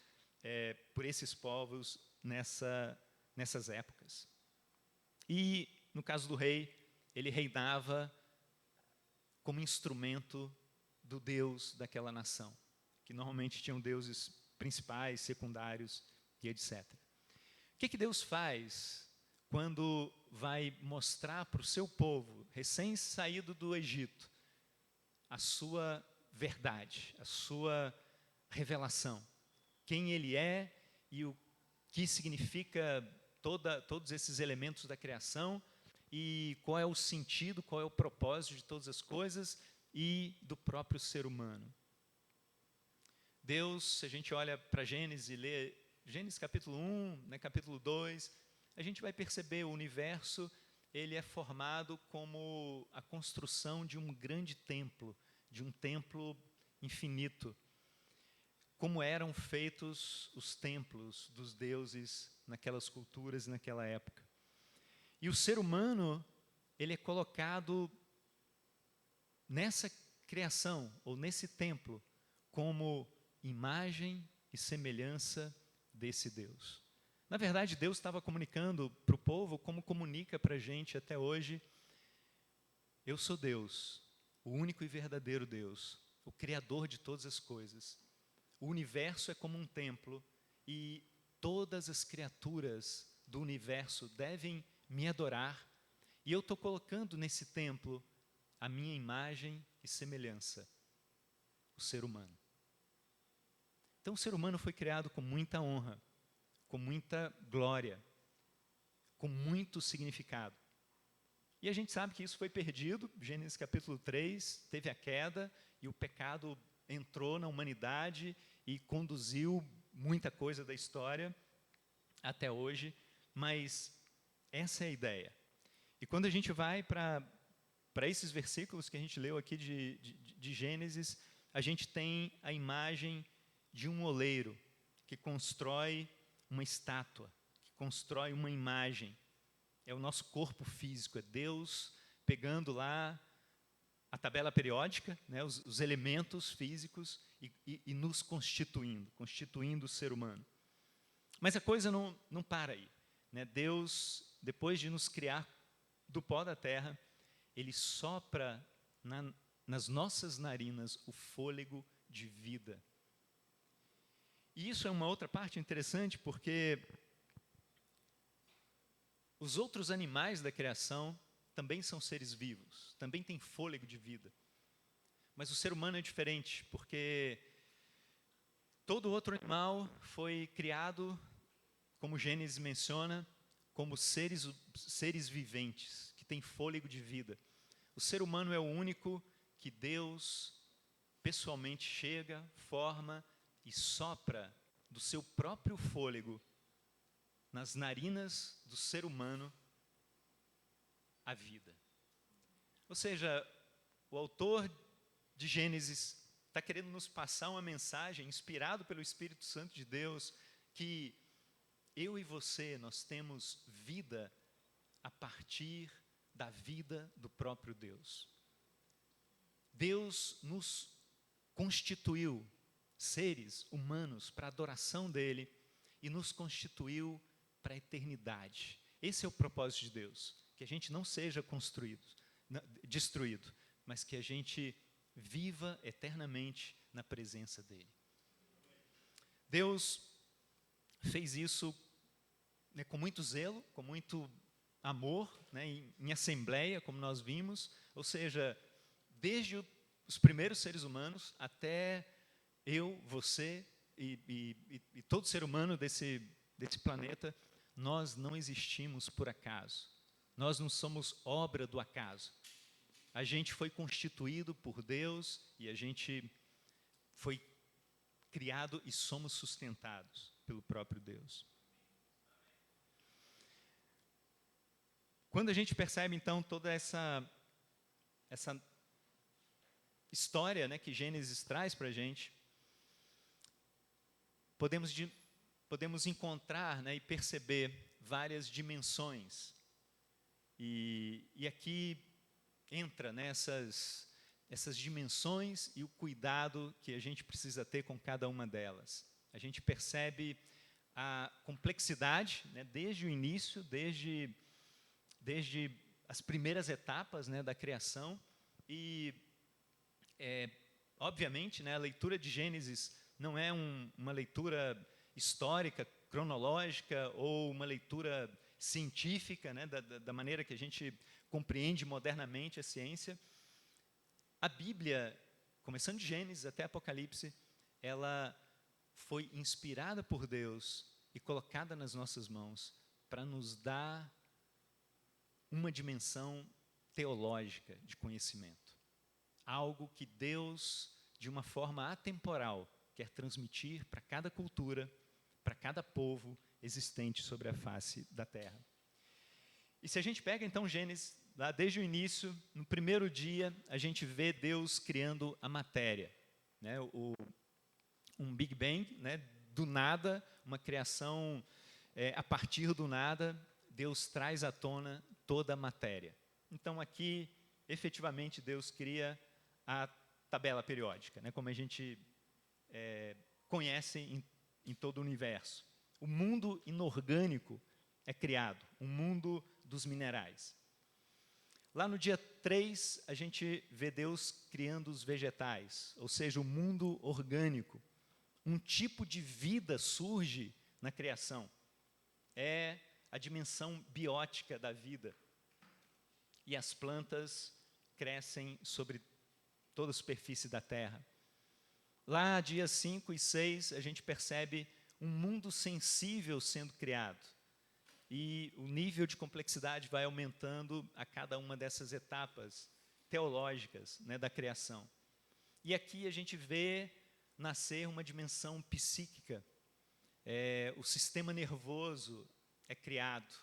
por esses povos nessas épocas. E, no caso do rei, ele reinava como instrumento do Deus daquela nação, que normalmente tinham deuses principais, secundários e etc. O que Deus faz quando vai mostrar para o seu povo, recém-saído do Egito, a sua verdade, a sua revelação? Quem Ele é e o que significa todos esses elementos da criação e qual é o sentido, qual é o propósito de todas as coisas e do próprio ser humano. Deus, se a gente olha para Gênesis e lê Gênesis capítulo 1, né, capítulo 2, a gente vai perceber o universo, ele é formado como a construção de um grande templo, de um templo infinito. Como eram feitos os templos dos deuses naquelas culturas e naquela época. E o ser humano, ele é colocado nessa criação, ou nesse templo, como imagem e semelhança desse Deus. Na verdade, Deus estava comunicando para o povo, como comunica para a gente até hoje: eu sou Deus, o único e verdadeiro Deus, o Criador de todas as coisas. O universo é como um templo e todas as criaturas do universo devem me adorar, e eu estou colocando nesse templo a minha imagem e semelhança, o ser humano. Então o ser humano foi criado com muita honra, com muita glória, com muito significado. E a gente sabe que isso foi perdido. Gênesis capítulo 3, teve a queda e o pecado entrou na humanidade e conduziu muita coisa da história até hoje, mas essa é a ideia. E quando a gente vai para esses versículos que a gente leu aqui de Gênesis, a gente tem a imagem de um oleiro que constrói uma estátua, que constrói uma imagem. É o nosso corpo físico, é Deus pegando lá a tabela periódica, né, os elementos físicos e nos constituindo o ser humano. Mas a coisa não para aí, né? Deus, depois de nos criar do pó da terra, Ele sopra nas nossas narinas o fôlego de vida. E isso é uma outra parte interessante, porque os outros animais da criação também são seres vivos, também têm fôlego de vida. Mas o ser humano é diferente, porque todo outro animal foi criado, como Gênesis menciona, como seres viventes, que têm fôlego de vida. O ser humano é o único que Deus pessoalmente chega, forma e sopra do seu próprio fôlego nas narinas do ser humano a vida. Ou seja, o autor de Gênesis está querendo nos passar uma mensagem, inspirado pelo Espírito Santo de Deus, que eu e você, nós temos vida a partir da vida do próprio Deus. Deus nos constituiu seres humanos para a adoração dEle e nos constituiu para a eternidade. Esse é o propósito de Deus, que a gente não seja destruído, mas que a gente viva eternamente na presença dEle. Deus fez isso, né, com muito zelo, com muito amor, né, em assembleia, como nós vimos, ou seja, desde os primeiros seres humanos até eu, você e todo ser humano desse planeta, nós não existimos por acaso. Nós não somos obra do acaso. A gente foi constituído por Deus e a gente foi criado e somos sustentados pelo próprio Deus. Quando a gente percebe, então, toda essa história, né, que Gênesis traz para a gente, podemos encontrar, né, e perceber várias dimensões. E aqui entra, né, essas dimensões e o cuidado que a gente precisa ter com cada uma delas. A gente percebe a complexidade, né, desde o início, desde as primeiras etapas, né, da criação. E, obviamente, né, a leitura de Gênesis não é uma leitura histórica, cronológica, ou uma leitura científica, né, da maneira que a gente compreende modernamente a ciência. A Bíblia, começando de Gênesis até Apocalipse, ela foi inspirada por Deus e colocada nas nossas mãos para nos dar uma dimensão teológica de conhecimento. Algo que Deus, de uma forma atemporal, quer transmitir para cada cultura, para cada povo existente sobre a face da terra. E se a gente pega então Gênesis, lá desde o início, no primeiro dia, a gente vê Deus criando a matéria, né? Um Big Bang, né? Do nada, uma criação a partir do nada, Deus traz à tona toda a matéria. Então aqui, efetivamente, Deus cria a tabela periódica, né? Como a gente conhece em todo o universo. O mundo inorgânico é criado, o mundo dos minerais. Lá no dia 3, a gente vê Deus criando os vegetais, ou seja, o mundo orgânico. Um tipo de vida surge na criação. É a dimensão biótica da vida. E as plantas crescem sobre toda a superfície da terra. Lá, dias 5 e 6, a gente percebe um mundo sensível sendo criado. e o nível de complexidade vai aumentando a cada uma dessas etapas teológicas, né, da criação. E aqui a gente vê nascer uma dimensão psíquica. O sistema nervoso é criado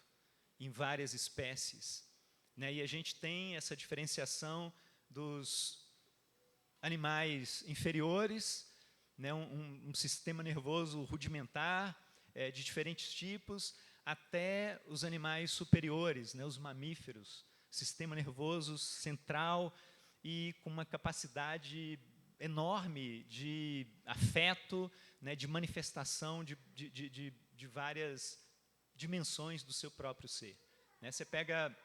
em várias espécies, né, e a gente tem essa diferenciação dos animais inferiores, né, um sistema nervoso rudimentar, de diferentes tipos, até os animais superiores, né, os mamíferos, sistema nervoso central e com uma capacidade enorme de afeto, né, de manifestação de várias dimensões do seu próprio ser. Né, você pega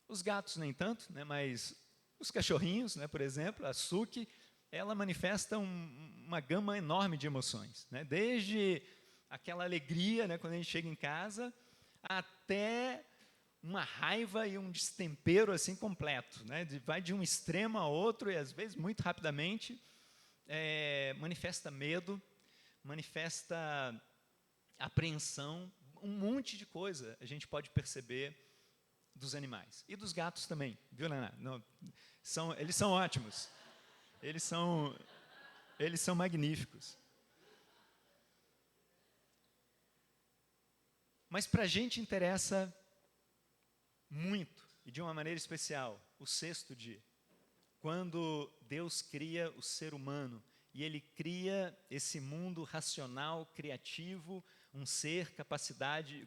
os gatos, nem tanto, né, mas os cachorrinhos, né, por exemplo, a Suki, ela manifesta uma gama enorme de emoções, né, desde aquela alegria, né, quando a gente chega em casa, até uma raiva e um destempero assim completo, né, vai de um extremo a outro e às vezes muito rapidamente, manifesta medo, manifesta apreensão, um monte de coisa a gente pode perceber dos animais. E dos gatos também, viu, Lana? Eles são ótimos. Eles são magníficos. Mas para a gente interessa muito, e de uma maneira especial, o sexto dia. Quando Deus cria o ser humano, e Ele cria esse mundo racional, criativo, um ser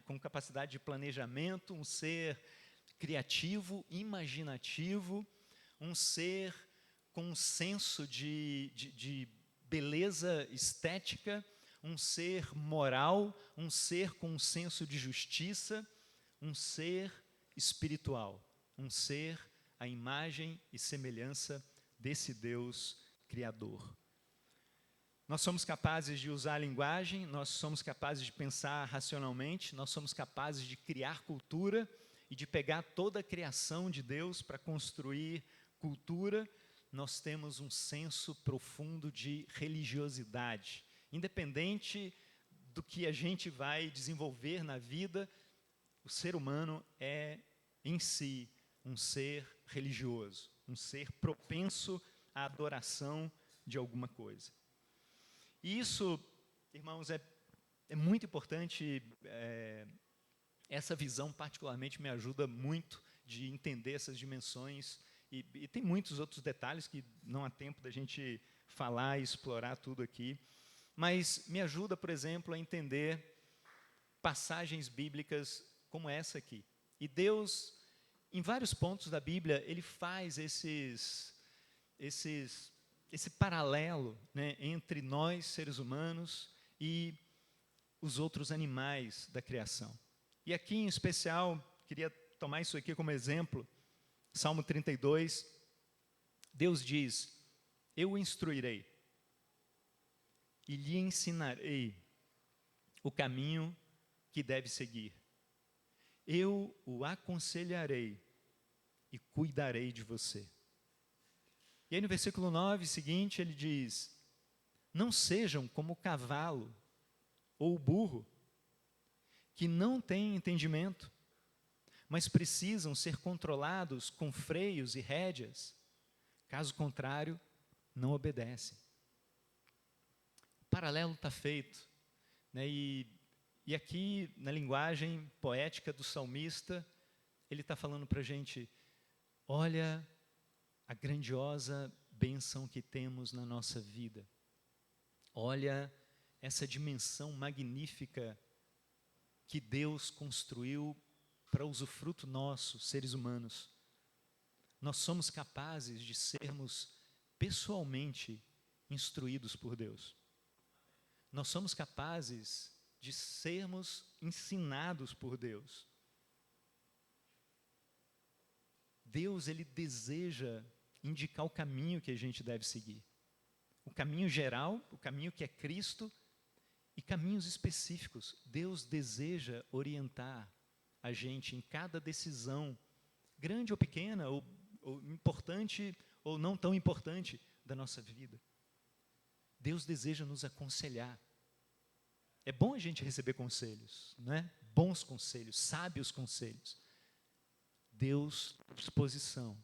com capacidade de planejamento, um ser criativo, imaginativo, um ser com um senso de beleza estética, um ser moral, um ser com um senso de justiça, um ser espiritual, um ser à imagem e semelhança desse Deus Criador. Nós somos capazes de usar a linguagem, nós somos capazes de pensar racionalmente, nós somos capazes de criar cultura e de pegar toda a criação de Deus para construir cultura. Nós temos um senso profundo de religiosidade. Independente do que a gente vai desenvolver na vida, o ser humano é, em si, um ser religioso, um ser propenso à adoração de alguma coisa. E isso, irmãos, é muito importante. Essa visão, particularmente, me ajuda muito de entender essas dimensões. E tem muitos outros detalhes que não há tempo da gente falar e explorar tudo aqui. Mas me ajuda, por exemplo, a entender passagens bíblicas como essa aqui. E Deus, em vários pontos da Bíblia, Ele faz esse paralelo, né, entre nós, seres humanos, e os outros animais da criação. E aqui, em especial, queria tomar isso aqui como exemplo, Salmo 32, Deus diz: eu o instruirei e lhe ensinarei o caminho que deve seguir. Eu o aconselharei e cuidarei de você. E aí no versículo 9 seguinte ele diz: não sejam como o cavalo ou o burro, que não têm entendimento, mas precisam ser controlados com freios e rédeas. Caso contrário, não obedecem. O paralelo está feito, né? E aqui, na linguagem poética do salmista, ele está falando para a gente: olha a grandiosa bênção que temos na nossa vida. Olha essa dimensão magnífica que Deus construiu para usufruto nosso, seres humanos. Nós somos capazes de sermos pessoalmente instruídos por Deus. Nós somos capazes de sermos ensinados por Deus. Deus, Ele deseja indicar o caminho que a gente deve seguir. O caminho geral, o caminho que é Cristo, e caminhos específicos. Deus deseja orientar a gente em cada decisão, grande ou pequena, ou importante ou não tão importante da nossa vida. Deus deseja nos aconselhar. É bom a gente receber conselhos, né? Bons conselhos, sábios conselhos. Deus tem disposição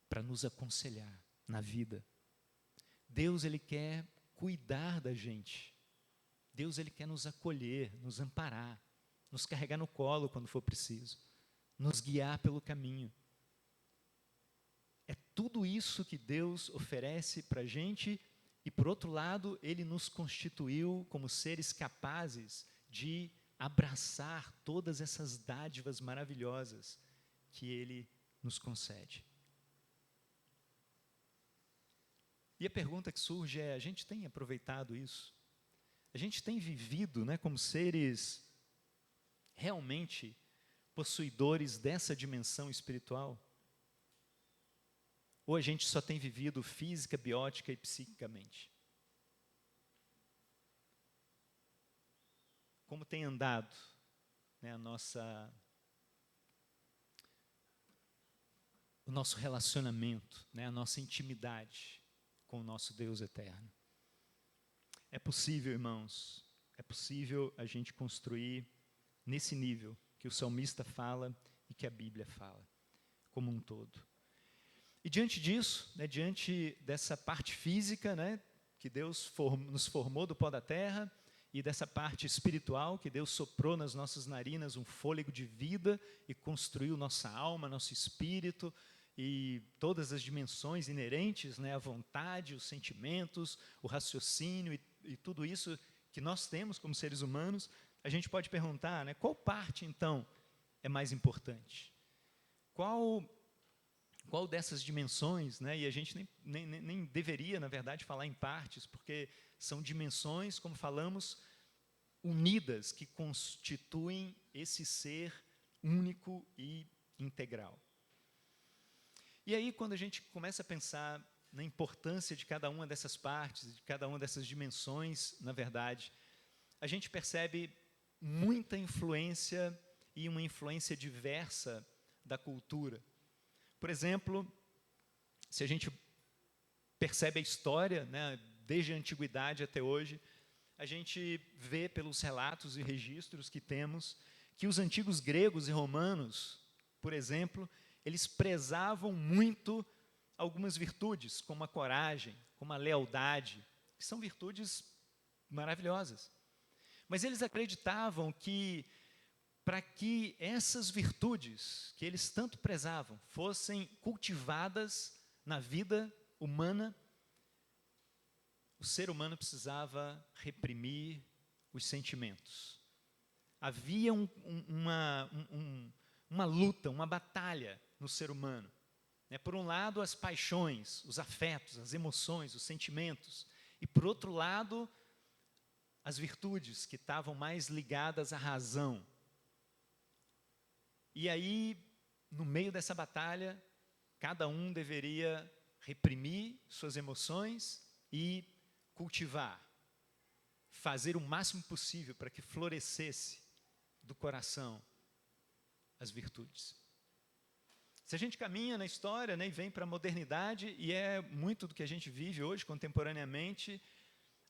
para nos aconselhar na vida. Deus, Ele quer cuidar da gente. Deus, Ele quer nos acolher, nos amparar, nos carregar no colo quando for preciso, nos guiar pelo caminho. É tudo isso que Deus oferece para a gente e, por outro lado, Ele nos constituiu como seres capazes de abraçar todas essas dádivas maravilhosas que Ele nos concede. E a pergunta que surge é, a gente tem aproveitado isso? A gente tem vivido, né, como seres realmente possuidores dessa dimensão espiritual? Ou a gente só tem vivido física, biótica e psiquicamente? Como tem andado, né, o nosso relacionamento, né, a nossa intimidade com o nosso Deus eterno? É possível, irmãos, é possível a gente construir nesse nível que o salmista fala e que a Bíblia fala, como um todo. E diante disso, né, diante dessa parte física, né, que Deus nos formou do pó da terra, e dessa parte espiritual, que Deus soprou nas nossas narinas um fôlego de vida e construiu nossa alma, nosso espírito, e todas as dimensões inerentes, né, a vontade, os sentimentos, o raciocínio e tudo isso que nós temos como seres humanos, a gente pode perguntar, né, qual parte, então, é mais importante? Qual dessas dimensões, né, e a gente nem deveria, na verdade, falar em partes, porque são dimensões, como falamos, unidas, que constituem esse ser único e integral. E aí, quando a gente começa a pensar na importância de cada uma dessas partes, de cada uma dessas dimensões, na verdade, a gente percebe muita influência e uma influência diversa da cultura. Por exemplo, se a gente percebe a história, né, desde a antiguidade até hoje, a gente vê pelos relatos e registros que temos que os antigos gregos e romanos, por exemplo, eles prezavam muito algumas virtudes, como a coragem, como a lealdade, que são virtudes maravilhosas. Mas eles acreditavam que, para que essas virtudes, que eles tanto prezavam, fossem cultivadas na vida humana, o ser humano precisava reprimir os sentimentos. Havia uma luta, uma batalha no ser humano. Por um lado, as paixões, os afetos, as emoções, os sentimentos. E, por outro lado, as virtudes que estavam mais ligadas à razão. E aí, no meio dessa batalha, cada um deveria reprimir suas emoções e cultivar, fazer o máximo possível para que florescesse do coração as virtudes. Se a gente caminha na história, né, e vem para a modernidade, e é muito do que a gente vive hoje, contemporaneamente,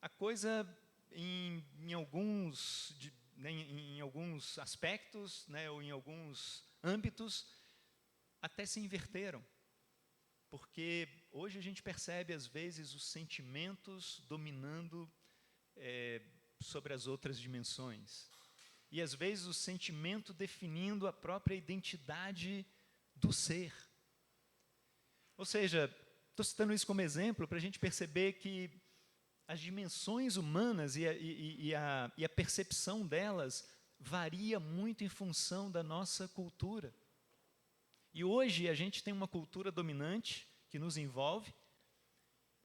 a coisa em alguns aspectos, né, ou em alguns âmbitos, até se inverteram. Porque hoje a gente percebe, às vezes, os sentimentos dominando sobre as outras dimensões. E, às vezes, o sentimento definindo a própria identidade do ser. Ou seja, estou citando isso como exemplo para a gente perceber que as dimensões humanas e a percepção delas varia muito em função da nossa cultura. E hoje a gente tem uma cultura dominante que nos envolve,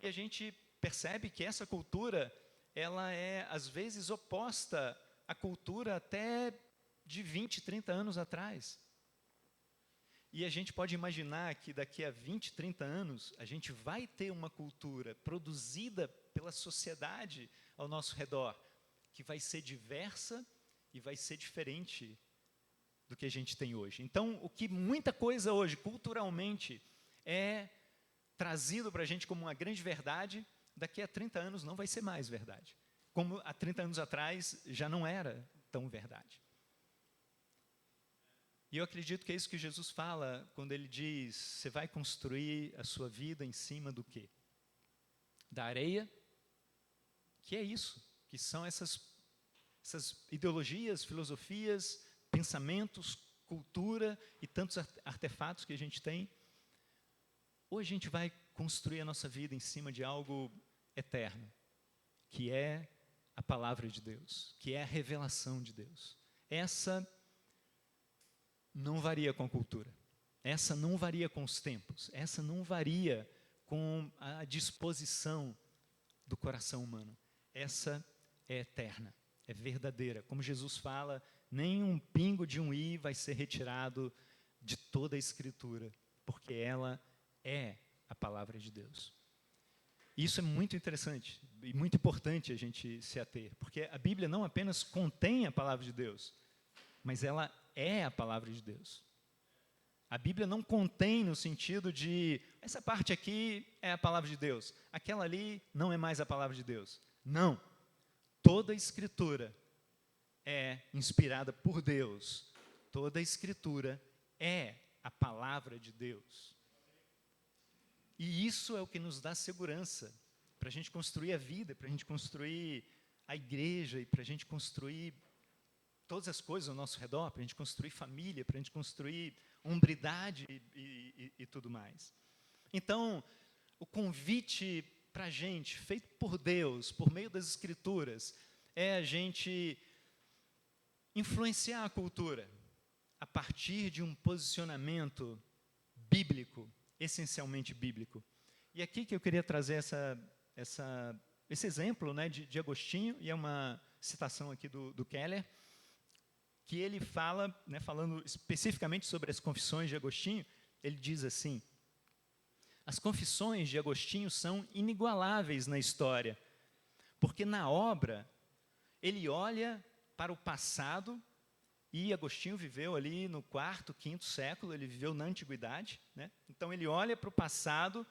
e a gente percebe que essa cultura, ela é, às vezes, oposta à cultura até de 20, 30 anos atrás. E a gente pode imaginar que daqui a 20, 30 anos, a gente vai ter uma cultura produzida pela sociedade ao nosso redor, que vai ser diversa e vai ser diferente do que a gente tem hoje. Então, o que muita coisa hoje, culturalmente, é trazido para a gente como uma grande verdade, daqui a 30 anos não vai ser mais verdade. como há 30 anos atrás já não era tão verdade. E eu acredito que é isso que Jesus fala quando ele diz: você vai construir a sua vida em cima do quê? Da areia, que é isso, que são essas ideologias, filosofias, pensamentos, cultura e tantos artefatos que a gente tem. Ou a gente vai construir a nossa vida em cima de algo eterno, que é a palavra de Deus, que é a revelação de Deus. Essa não varia com a cultura, essa não varia com os tempos, essa não varia com a disposição do coração humano. Essa é eterna, é verdadeira. Como Jesus fala, nem um pingo de um i vai ser retirado de toda a Escritura, porque ela é a palavra de Deus. Isso é muito interessante e muito importante a gente se ater, porque a Bíblia não apenas contém a palavra de Deus, mas ela é a palavra de Deus. A Bíblia não contém no sentido de, essa parte aqui é a palavra de Deus, aquela ali não é mais a palavra de Deus. Não. Toda a Escritura é inspirada por Deus. Toda a Escritura é a palavra de Deus. E isso é o que nos dá segurança para a gente construir a vida, para a gente construir a igreja e para a gente construir todas as coisas ao nosso redor, para a gente construir família, para a gente construir hombridade e tudo mais. Então, o convite para a gente, feito por Deus, por meio das Escrituras, é a gente influenciar a cultura a partir de um posicionamento bíblico, essencialmente bíblico. E aqui que eu queria trazer esse exemplo, né, de Agostinho, e é uma citação aqui do Keller, que ele fala, né, falando especificamente sobre as confissões de Agostinho, ele diz assim: as confissões de Agostinho são inigualáveis na história, porque na obra ele olha para o passado, e Agostinho viveu ali no IV, V século, ele viveu na antiguidade, né? Então ele olha para o passado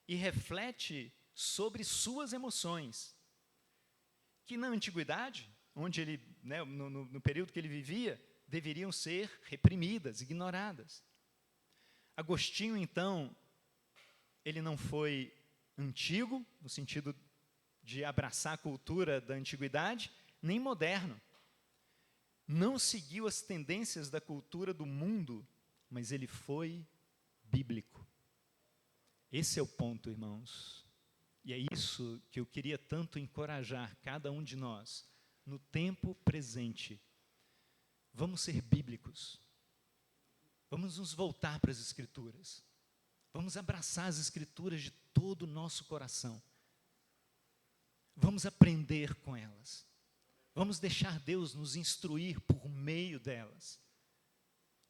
e reflete sobre suas emoções, que na antiguidade, onde ele, né, no período que ele vivia, deveriam ser reprimidas, ignoradas. Agostinho, então, ele não foi antigo, no sentido de abraçar a cultura da antiguidade, nem moderno. Não seguiu as tendências da cultura do mundo, mas ele foi bíblico. Esse é o ponto, irmãos. E é isso que eu queria tanto encorajar cada um de nós, no tempo presente. Vamos ser bíblicos. Vamos nos voltar para as Escrituras. Vamos abraçar as Escrituras de todo o nosso coração. Vamos aprender com elas. Vamos deixar Deus nos instruir por meio delas.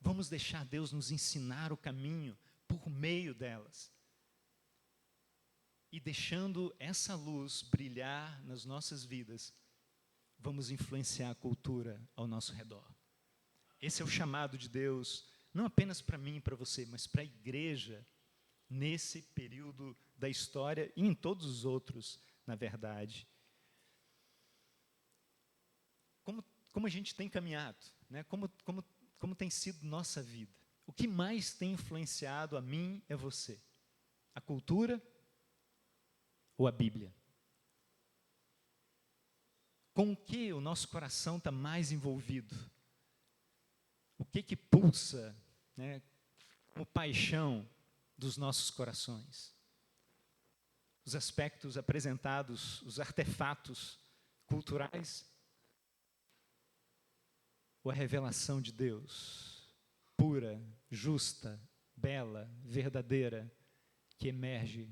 Vamos deixar Deus nos ensinar o caminho por meio delas. E deixando essa luz brilhar nas nossas vidas, vamos influenciar a cultura ao nosso redor. Esse é o chamado de Deus, não apenas para mim e para você, mas para a igreja, nesse período da história e em todos os outros, na verdade. Como a gente tem caminhado, né? Como tem sido nossa vida? O que mais tem influenciado a mim e a você? A cultura ou a Bíblia? Com o que o nosso coração está mais envolvido? O que pulsa, né, como paixão dos nossos corações? Os aspectos apresentados, os artefatos culturais? Ou a revelação de Deus, pura, justa, bela, verdadeira, que emerge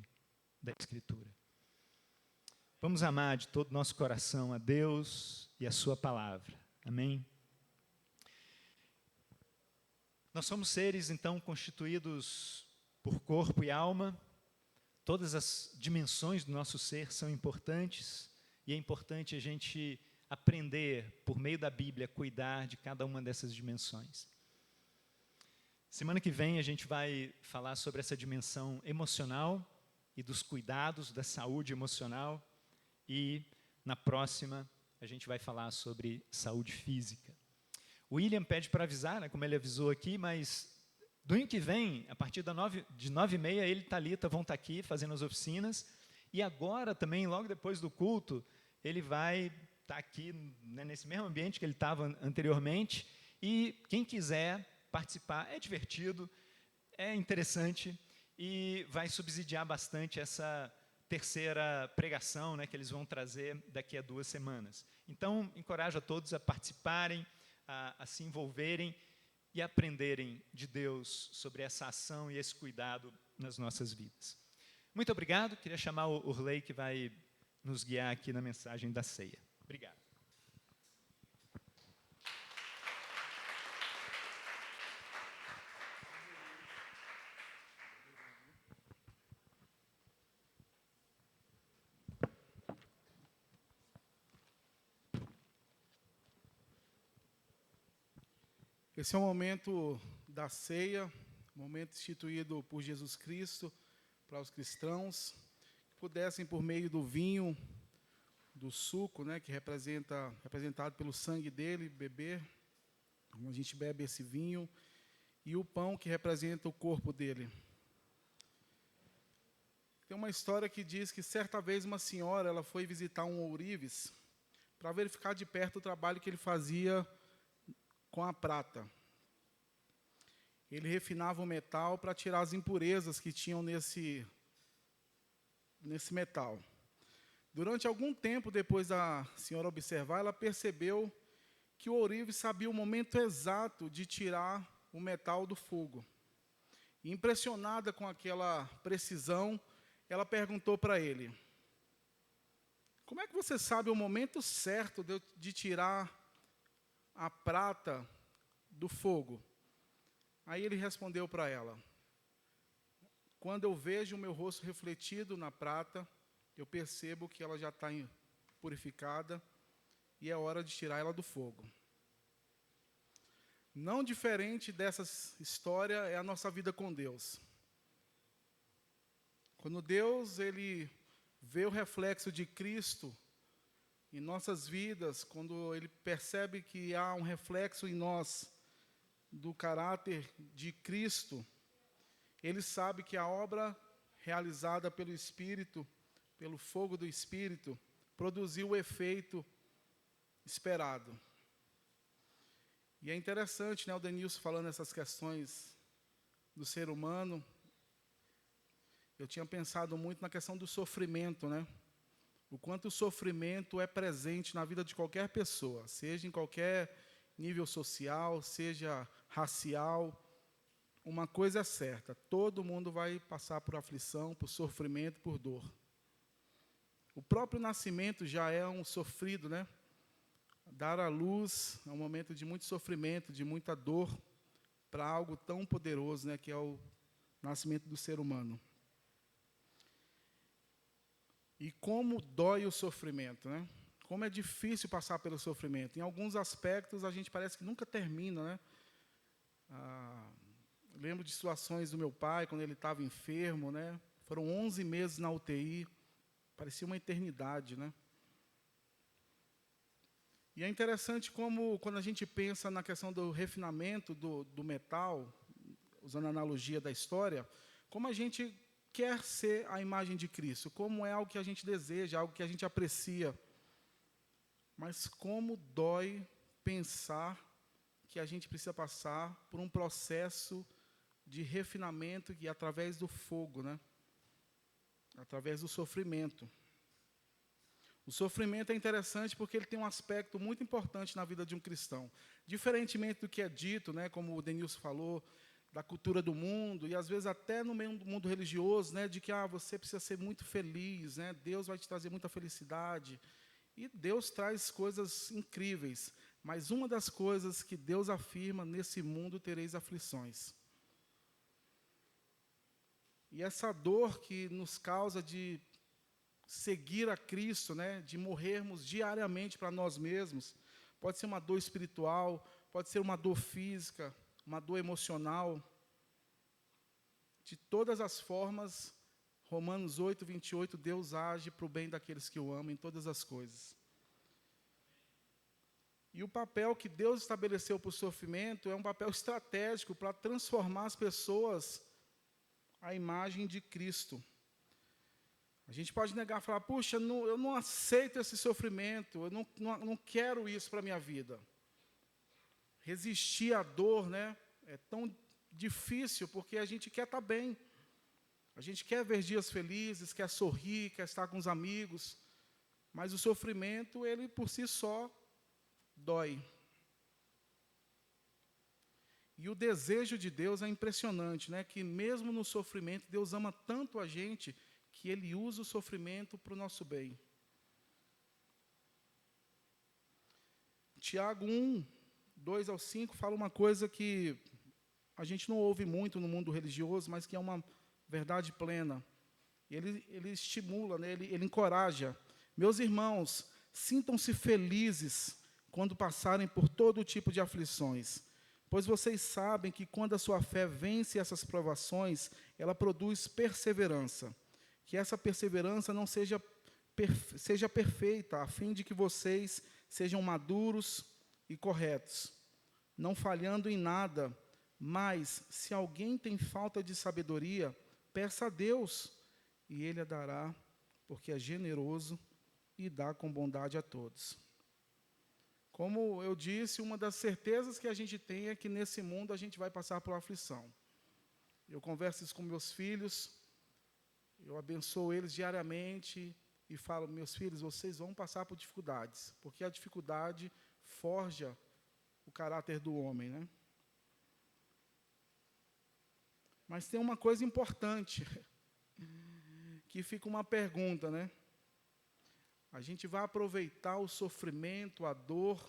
da Escritura? Vamos amar de todo o nosso coração a Deus e a sua palavra. Amém? Nós somos seres, então, constituídos por corpo e alma. Todas as dimensões do nosso ser são importantes, e é importante a gente aprender, por meio da Bíblia, a cuidar de cada uma dessas dimensões. Semana que vem a gente vai falar sobre essa dimensão emocional e dos cuidados da saúde emocional. E Na próxima, a gente vai falar sobre saúde física. O William pede para avisar, né, como ele avisou aqui, mas domingo que vem, a partir de 9h30, ele e Thalita vão estar aqui fazendo as oficinas. E agora também, logo depois do culto, ele vai estar aqui, né, nesse mesmo ambiente que ele estava anteriormente. E quem quiser participar, é divertido, é interessante e vai subsidiar bastante essa terceira pregação, né, que eles vão trazer daqui a 2 semanas. Então, encorajo a todos a participarem, a se envolverem e aprenderem de Deus sobre essa ação e esse cuidado nas nossas vidas. Muito obrigado. Queria chamar o Urley, que vai nos guiar aqui na mensagem da ceia. Obrigado. Esse é o momento da ceia, momento instituído por Jesus Cristo para os cristãos, que pudessem, por meio do vinho, do suco, né, que representado pelo sangue dele, beber. A gente bebe esse vinho, e o pão, que representa o corpo dele. Tem uma história que diz que, certa vez, uma senhora ela foi visitar um ourives para verificar de perto o trabalho que ele fazia com a prata. Ele refinava o metal para tirar as impurezas que tinham nesse metal. Durante algum tempo, depois da senhora observar, ela percebeu que o ourives sabia o momento exato de tirar o metal do fogo. E, impressionada com aquela precisão, ela perguntou para ele: como é que você sabe o momento certo de tirar a prata do fogo? Aí ele respondeu para ela: quando eu vejo o meu rosto refletido na prata, eu percebo que ela já está purificada e é hora de tirar ela do fogo. Não diferente dessa história é a nossa vida com Deus. Quando Deus ele vê o reflexo de Cristo em nossas vidas, quando Ele percebe que há um reflexo em nós do caráter de Cristo, Ele sabe que a obra realizada pelo Espírito, pelo fogo do Espírito, produziu o efeito esperado. E é interessante, né, o Denilson falando essas questões do ser humano. Eu tinha pensado muito na questão do sofrimento, né? O quanto o sofrimento é presente na vida de qualquer pessoa, seja em qualquer nível social, seja racial. Uma coisa é certa: todo mundo vai passar por aflição, por sofrimento, por dor. O próprio nascimento já é um sofrido, né? Dar à luz é um momento de muito sofrimento, de muita dor, para algo tão poderoso, né, que é o nascimento do ser humano. E como dói o sofrimento, né? Como é difícil passar pelo sofrimento. Em alguns aspectos, a gente parece que nunca termina, né? Lembro de situações do meu pai, quando ele estava enfermo, né? Foram 11 meses na UTI, parecia uma eternidade, né? E é interessante como, quando a gente pensa na questão do refinamento do metal, usando a analogia da história, como a gente quer ser a imagem de Cristo, como é algo que a gente deseja, algo que a gente aprecia. Mas como dói pensar que a gente precisa passar por um processo de refinamento que através do fogo, né? Através do sofrimento. O sofrimento é interessante porque ele tem um aspecto muito importante na vida de um cristão. Diferentemente do que é dito, né, como o Denilson falou, da cultura do mundo, e às vezes até no meio do mundo religioso, né, de que você precisa ser muito feliz, né, Deus vai te trazer muita felicidade. E Deus traz coisas incríveis, mas uma das coisas que Deus afirma: nesse mundo tereis aflições. E essa dor que nos causa de seguir a Cristo, né, de morrermos diariamente para nós mesmos, pode ser uma dor espiritual, pode ser uma dor física, uma dor emocional. De todas as formas, Romanos 8, 28, Deus age para o bem daqueles que o amam em todas as coisas. E o papel que Deus estabeleceu para o sofrimento é um papel estratégico para transformar as pessoas à imagem de Cristo. A gente pode negar, falar, puxa, eu não aceito esse sofrimento, eu não quero isso para a minha vida. Resistir à dor, né, é tão difícil, porque a gente quer estar bem. A gente quer ver dias felizes, quer sorrir, quer estar com os amigos. Mas o sofrimento, ele por si só, dói. E o desejo de Deus é impressionante, né? Que mesmo no sofrimento, Deus ama tanto a gente que Ele usa o sofrimento para o nosso bem. Tiago 1, 2 ao 5, fala uma coisa que a gente não ouve muito no mundo religioso, mas que é uma verdade plena. Ele estimula, né? Ele encoraja. Meus irmãos, sintam-se felizes quando passarem por todo tipo de aflições, pois vocês sabem que quando a sua fé vence essas provações, ela produz perseverança. Que essa perseverança não seja perfeita, a fim de que vocês sejam maduros e corretos, não falhando em nada. Mas, se alguém tem falta de sabedoria, peça a Deus, e Ele a dará, porque é generoso e dá com bondade a todos. Como eu disse, uma das certezas que a gente tem é que nesse mundo a gente vai passar por aflição. Eu converso isso com meus filhos, eu abençoo eles diariamente e falo, meus filhos, vocês vão passar por dificuldades, porque a dificuldade forja o caráter do homem, né? Mas tem uma coisa importante, que fica uma pergunta, né? A gente vai aproveitar o sofrimento, a dor,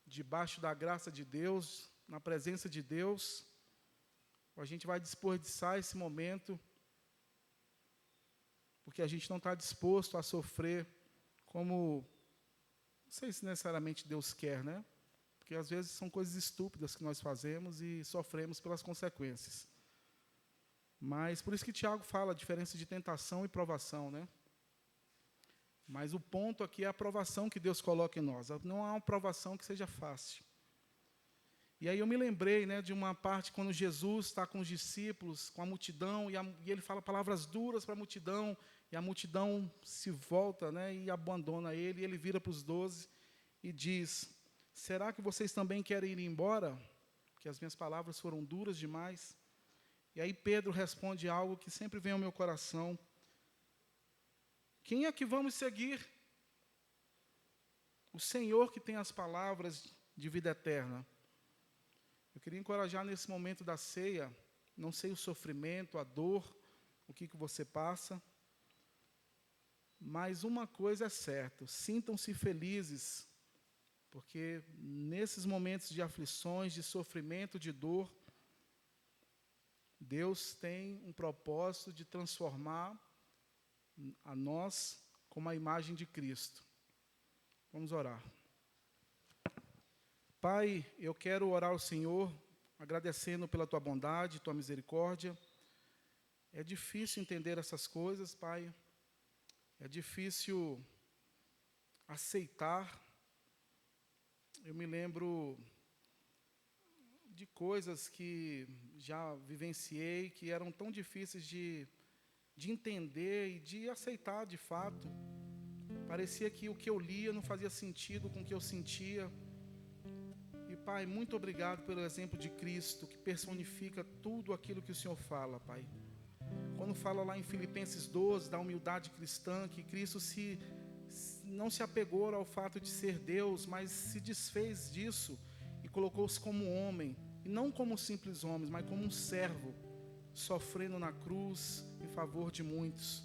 debaixo da graça de Deus, na presença de Deus, ou a gente vai desperdiçar esse momento, porque a gente não está disposto a sofrer como, não sei se necessariamente Deus quer, né? Porque às vezes são coisas estúpidas que nós fazemos e sofremos pelas consequências. Mas por isso que Tiago fala a diferença de tentação e provação, né? Mas o ponto aqui é a provação que Deus coloca em nós. Não há uma provação que seja fácil. E aí eu me lembrei, né, de uma parte quando Jesus está com os discípulos, com a multidão, e ele fala palavras duras para a multidão, e a multidão se volta, né, e abandona ele, e ele vira para os 12 e diz, será que vocês também querem ir embora? Porque as minhas palavras foram duras demais. E aí Pedro responde algo que sempre vem ao meu coração. Quem é que vamos seguir? O Senhor que tem as palavras de vida eterna. Eu queria encorajar nesse momento da ceia, não sei o sofrimento, a dor, o que você passa, mas uma coisa é certa, sintam-se felizes, porque nesses momentos de aflições, de sofrimento, de dor, Deus tem um propósito de transformar a nós como a imagem de Cristo. Vamos orar. Pai, eu quero orar ao Senhor, agradecendo pela Tua bondade, Tua misericórdia. É difícil entender essas coisas, Pai. É difícil aceitar. Eu me lembro de coisas que já vivenciei, que eram tão difíceis de entender e de aceitar de fato. Parecia que o que eu lia não fazia sentido com o que eu sentia. E, Pai, muito obrigado pelo exemplo de Cristo, que personifica tudo aquilo que o Senhor fala, Pai. Quando fala lá em Filipenses 12, da humildade cristã, que Cristo não se apegou ao fato de ser Deus, mas se desfez disso e colocou-se como homem, e não como um simples homem, mas como um servo, sofrendo na cruz em favor de muitos.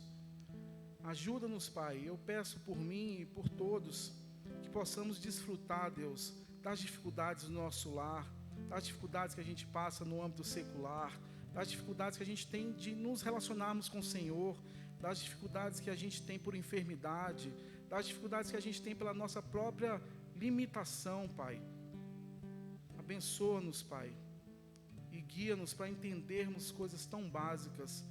Ajuda-nos, Pai, eu peço por mim e por todos, que possamos desfrutar, Deus, das dificuldades do nosso lar, das dificuldades que a gente passa no âmbito secular, das dificuldades que a gente tem de nos relacionarmos com o Senhor, das dificuldades que a gente tem por enfermidade, das dificuldades que a gente tem pela nossa própria limitação, Pai. Abençoa-nos, Pai, e guia-nos para entendermos coisas tão básicas.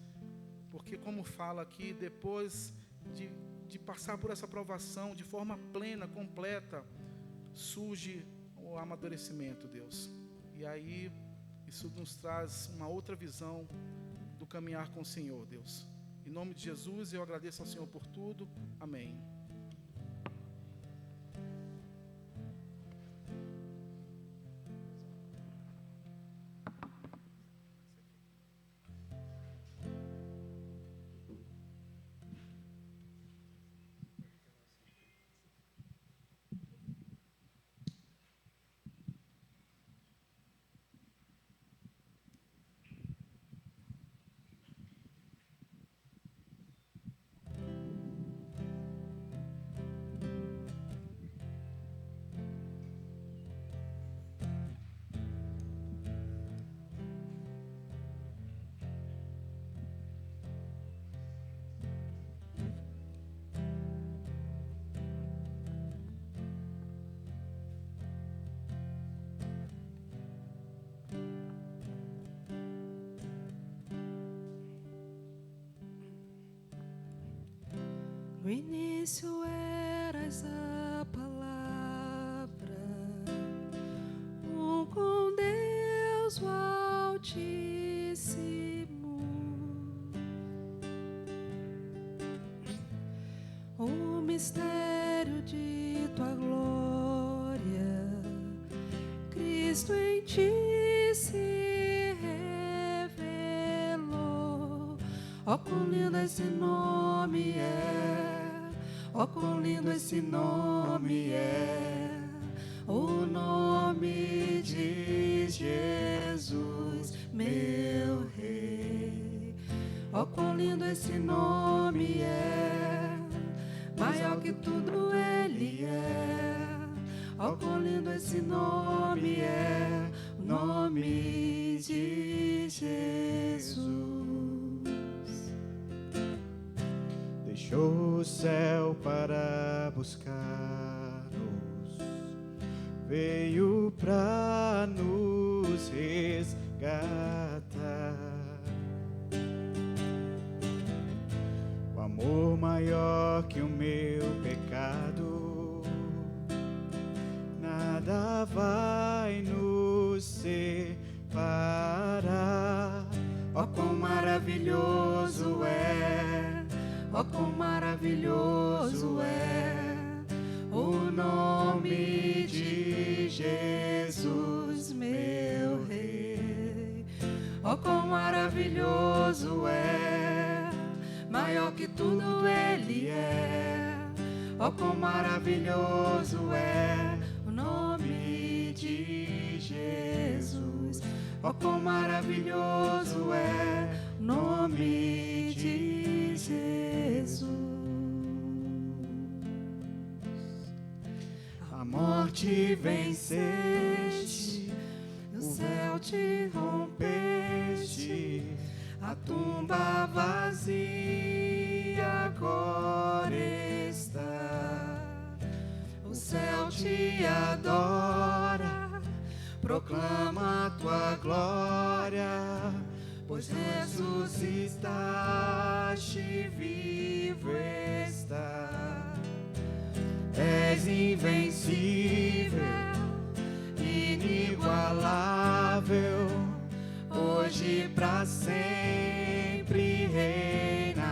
Porque, como fala aqui, depois de passar por essa provação de forma plena, completa, surge o amadurecimento, Deus. E aí, isso nos traz uma outra visão do caminhar com o Senhor, Deus. Em nome de Jesus, eu agradeço ao Senhor por tudo. Amém. No início eras a palavra, um com Deus o Altíssimo, o mistério de tua glória, Cristo em ti se revelou. Ó, quão lindo esse nome é! Ó, quão lindo esse nome é, o nome de Jesus, meu Rei. Ó, quão lindo esse nome é, maior que tudo Ele é. Ó, quão lindo esse nome é, o nome de Jesus. Deixou o céu para buscar-nos, veio para nos resgatar. O amor maior que o meu pecado, nada vai nos separar. Ó, quão maravilhoso é! Ó, quão maravilhoso é o nome de Jesus, meu Rei. Ó, quão maravilhoso é, maior que tudo Ele é. Ó, quão maravilhoso é o nome de Jesus. Ó, quão maravilhoso é o nome de Jesus. A morte venceste, o céu te rompeste, a tumba vazia agora está. O céu te adora, proclama a tua glória, pois ressuscitaste, vivo está. És invencível, inigualável, hoje pra sempre reinarás.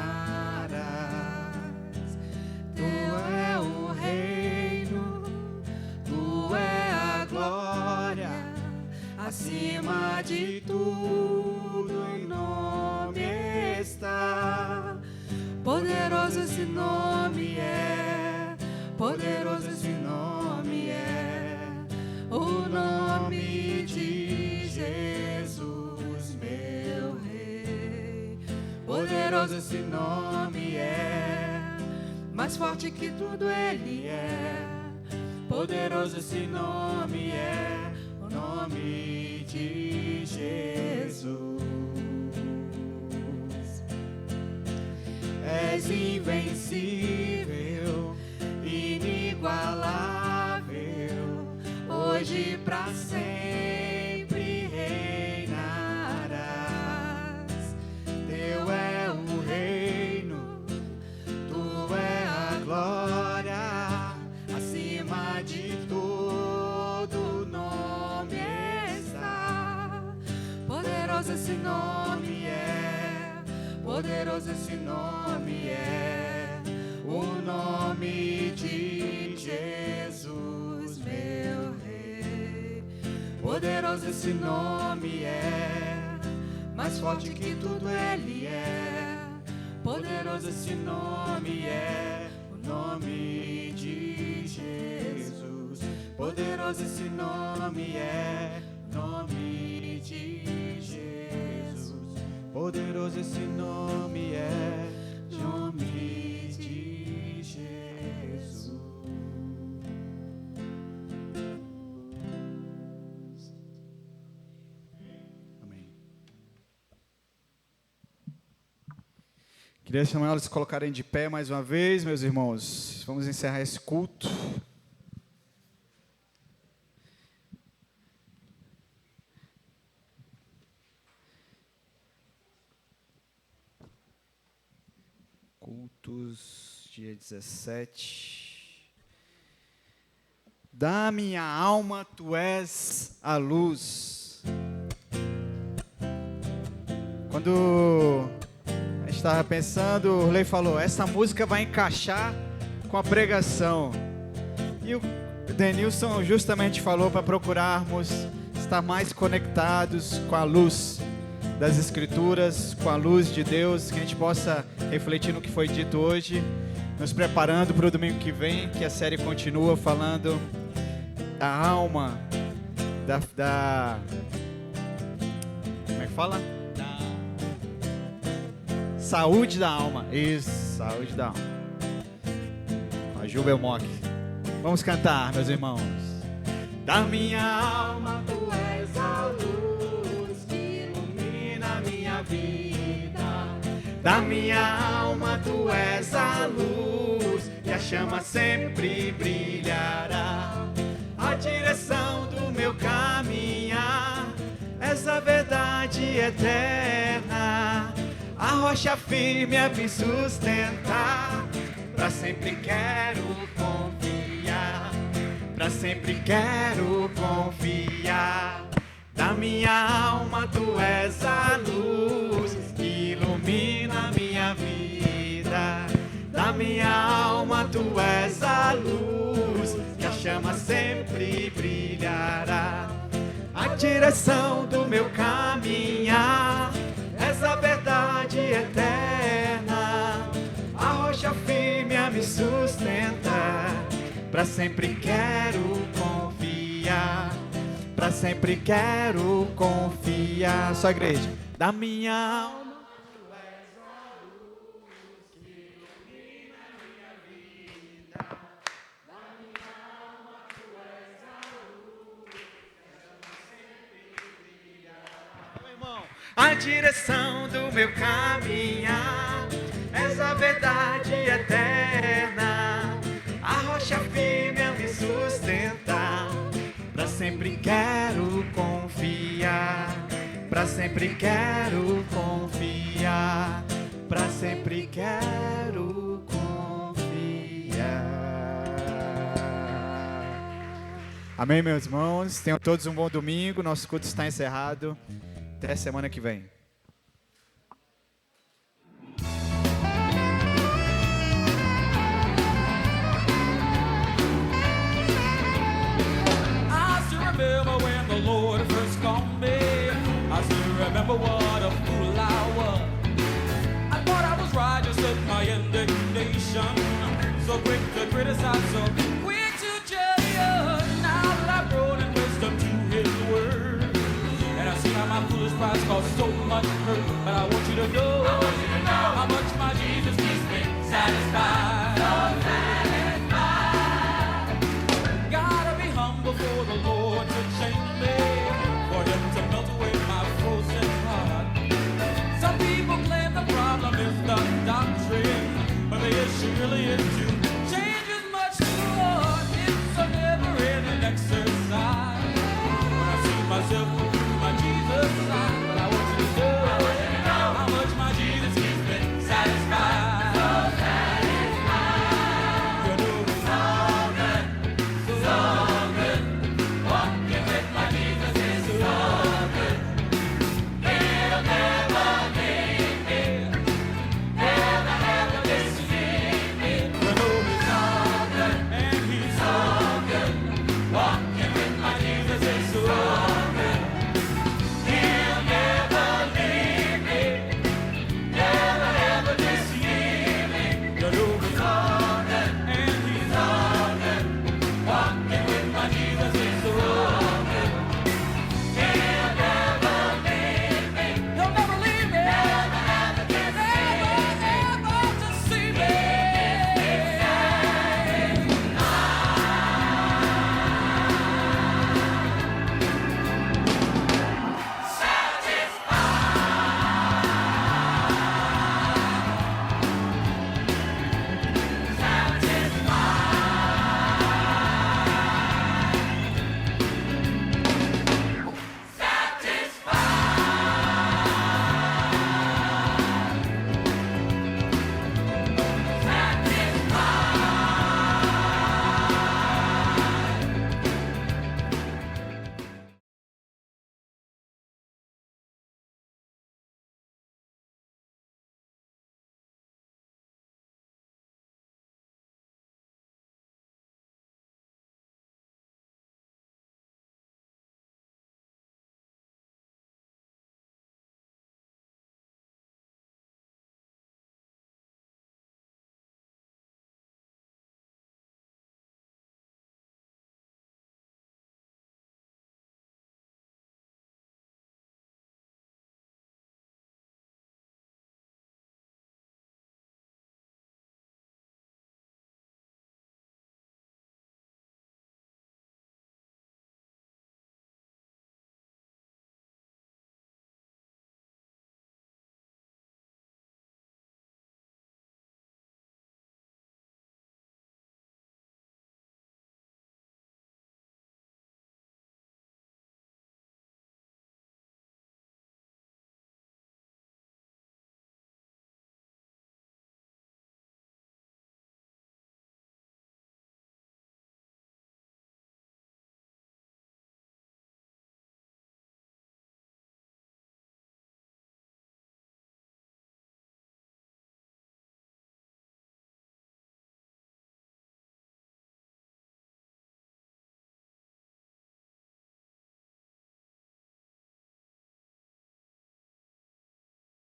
Tu é o reino, tu é a glória, acima de tudo em nome está. Poderoso esse nome é, poderoso esse nome é, o nome de Jesus, meu Rei. Poderoso esse nome é, mais forte que tudo Ele é. Poderoso esse nome é, o nome de Jesus. És invencível, inigualável, hoje pra sempre reinarás. nome é o nome de Jesus, meu Rei. Poderoso esse nome é, mais forte que tudo Ele é. Poderoso esse nome é, o nome de Jesus. Poderoso esse nome é, o nome de Jesus. Poderoso esse nome é, nome de Jesus. Amém. Queria chamar elas a se colocarem de pé mais uma vez, meus irmãos. Vamos encerrar esse culto. Cultos, dia 17. Da minha alma, tu és a luz. Quando eu estava pensando, o Lei falou, essa música vai encaixar com a pregação. E o Denilson justamente falou para procurarmos estar mais conectados com a luz das Escrituras, com a luz de Deus, que a gente possa refletir no que foi dito hoje, nos preparando para o domingo que vem, que a série continua falando da alma, como é que fala? Da saúde da alma. Isso, saúde da alma. A Ju Belmock. Vamos cantar, meus irmãos. Da minha alma, tu és a luz que ilumina a minha vida. Da minha alma, tu és a luz e a chama sempre brilhará. A direção do meu caminhar, essa verdade eterna. A rocha firme a me sustentar. Pra sempre quero confiar. Pra sempre quero confiar. Da minha alma tu és a luz que ilumina a minha vida. Da minha alma tu és a luz que a chama sempre brilhará. A direção do meu caminhar, essa verdade eterna. A rocha firme a me sustentar. Pra sempre quero confiar. Pra sempre quero confiar. Só a igreja. Da minha alma. A direção do meu caminhar, essa verdade eterna. A rocha firme a me sustentar. Pra sempre quero confiar. Pra sempre quero confiar. Pra sempre quero confiar. Amém, meus irmãos. Tenham todos um bom domingo. Nosso culto está encerrado. Até semana que vem. I still remember when the Lord first called me. I still remember what a fool I was. I thought I was righteous in my indignation, so quick to criticize, so quick to judge. Now that I've grown in wisdom to His word, and I see how my foolish pride caused so much hurt. But I want you to know how much my Jesus keeps me satisfied.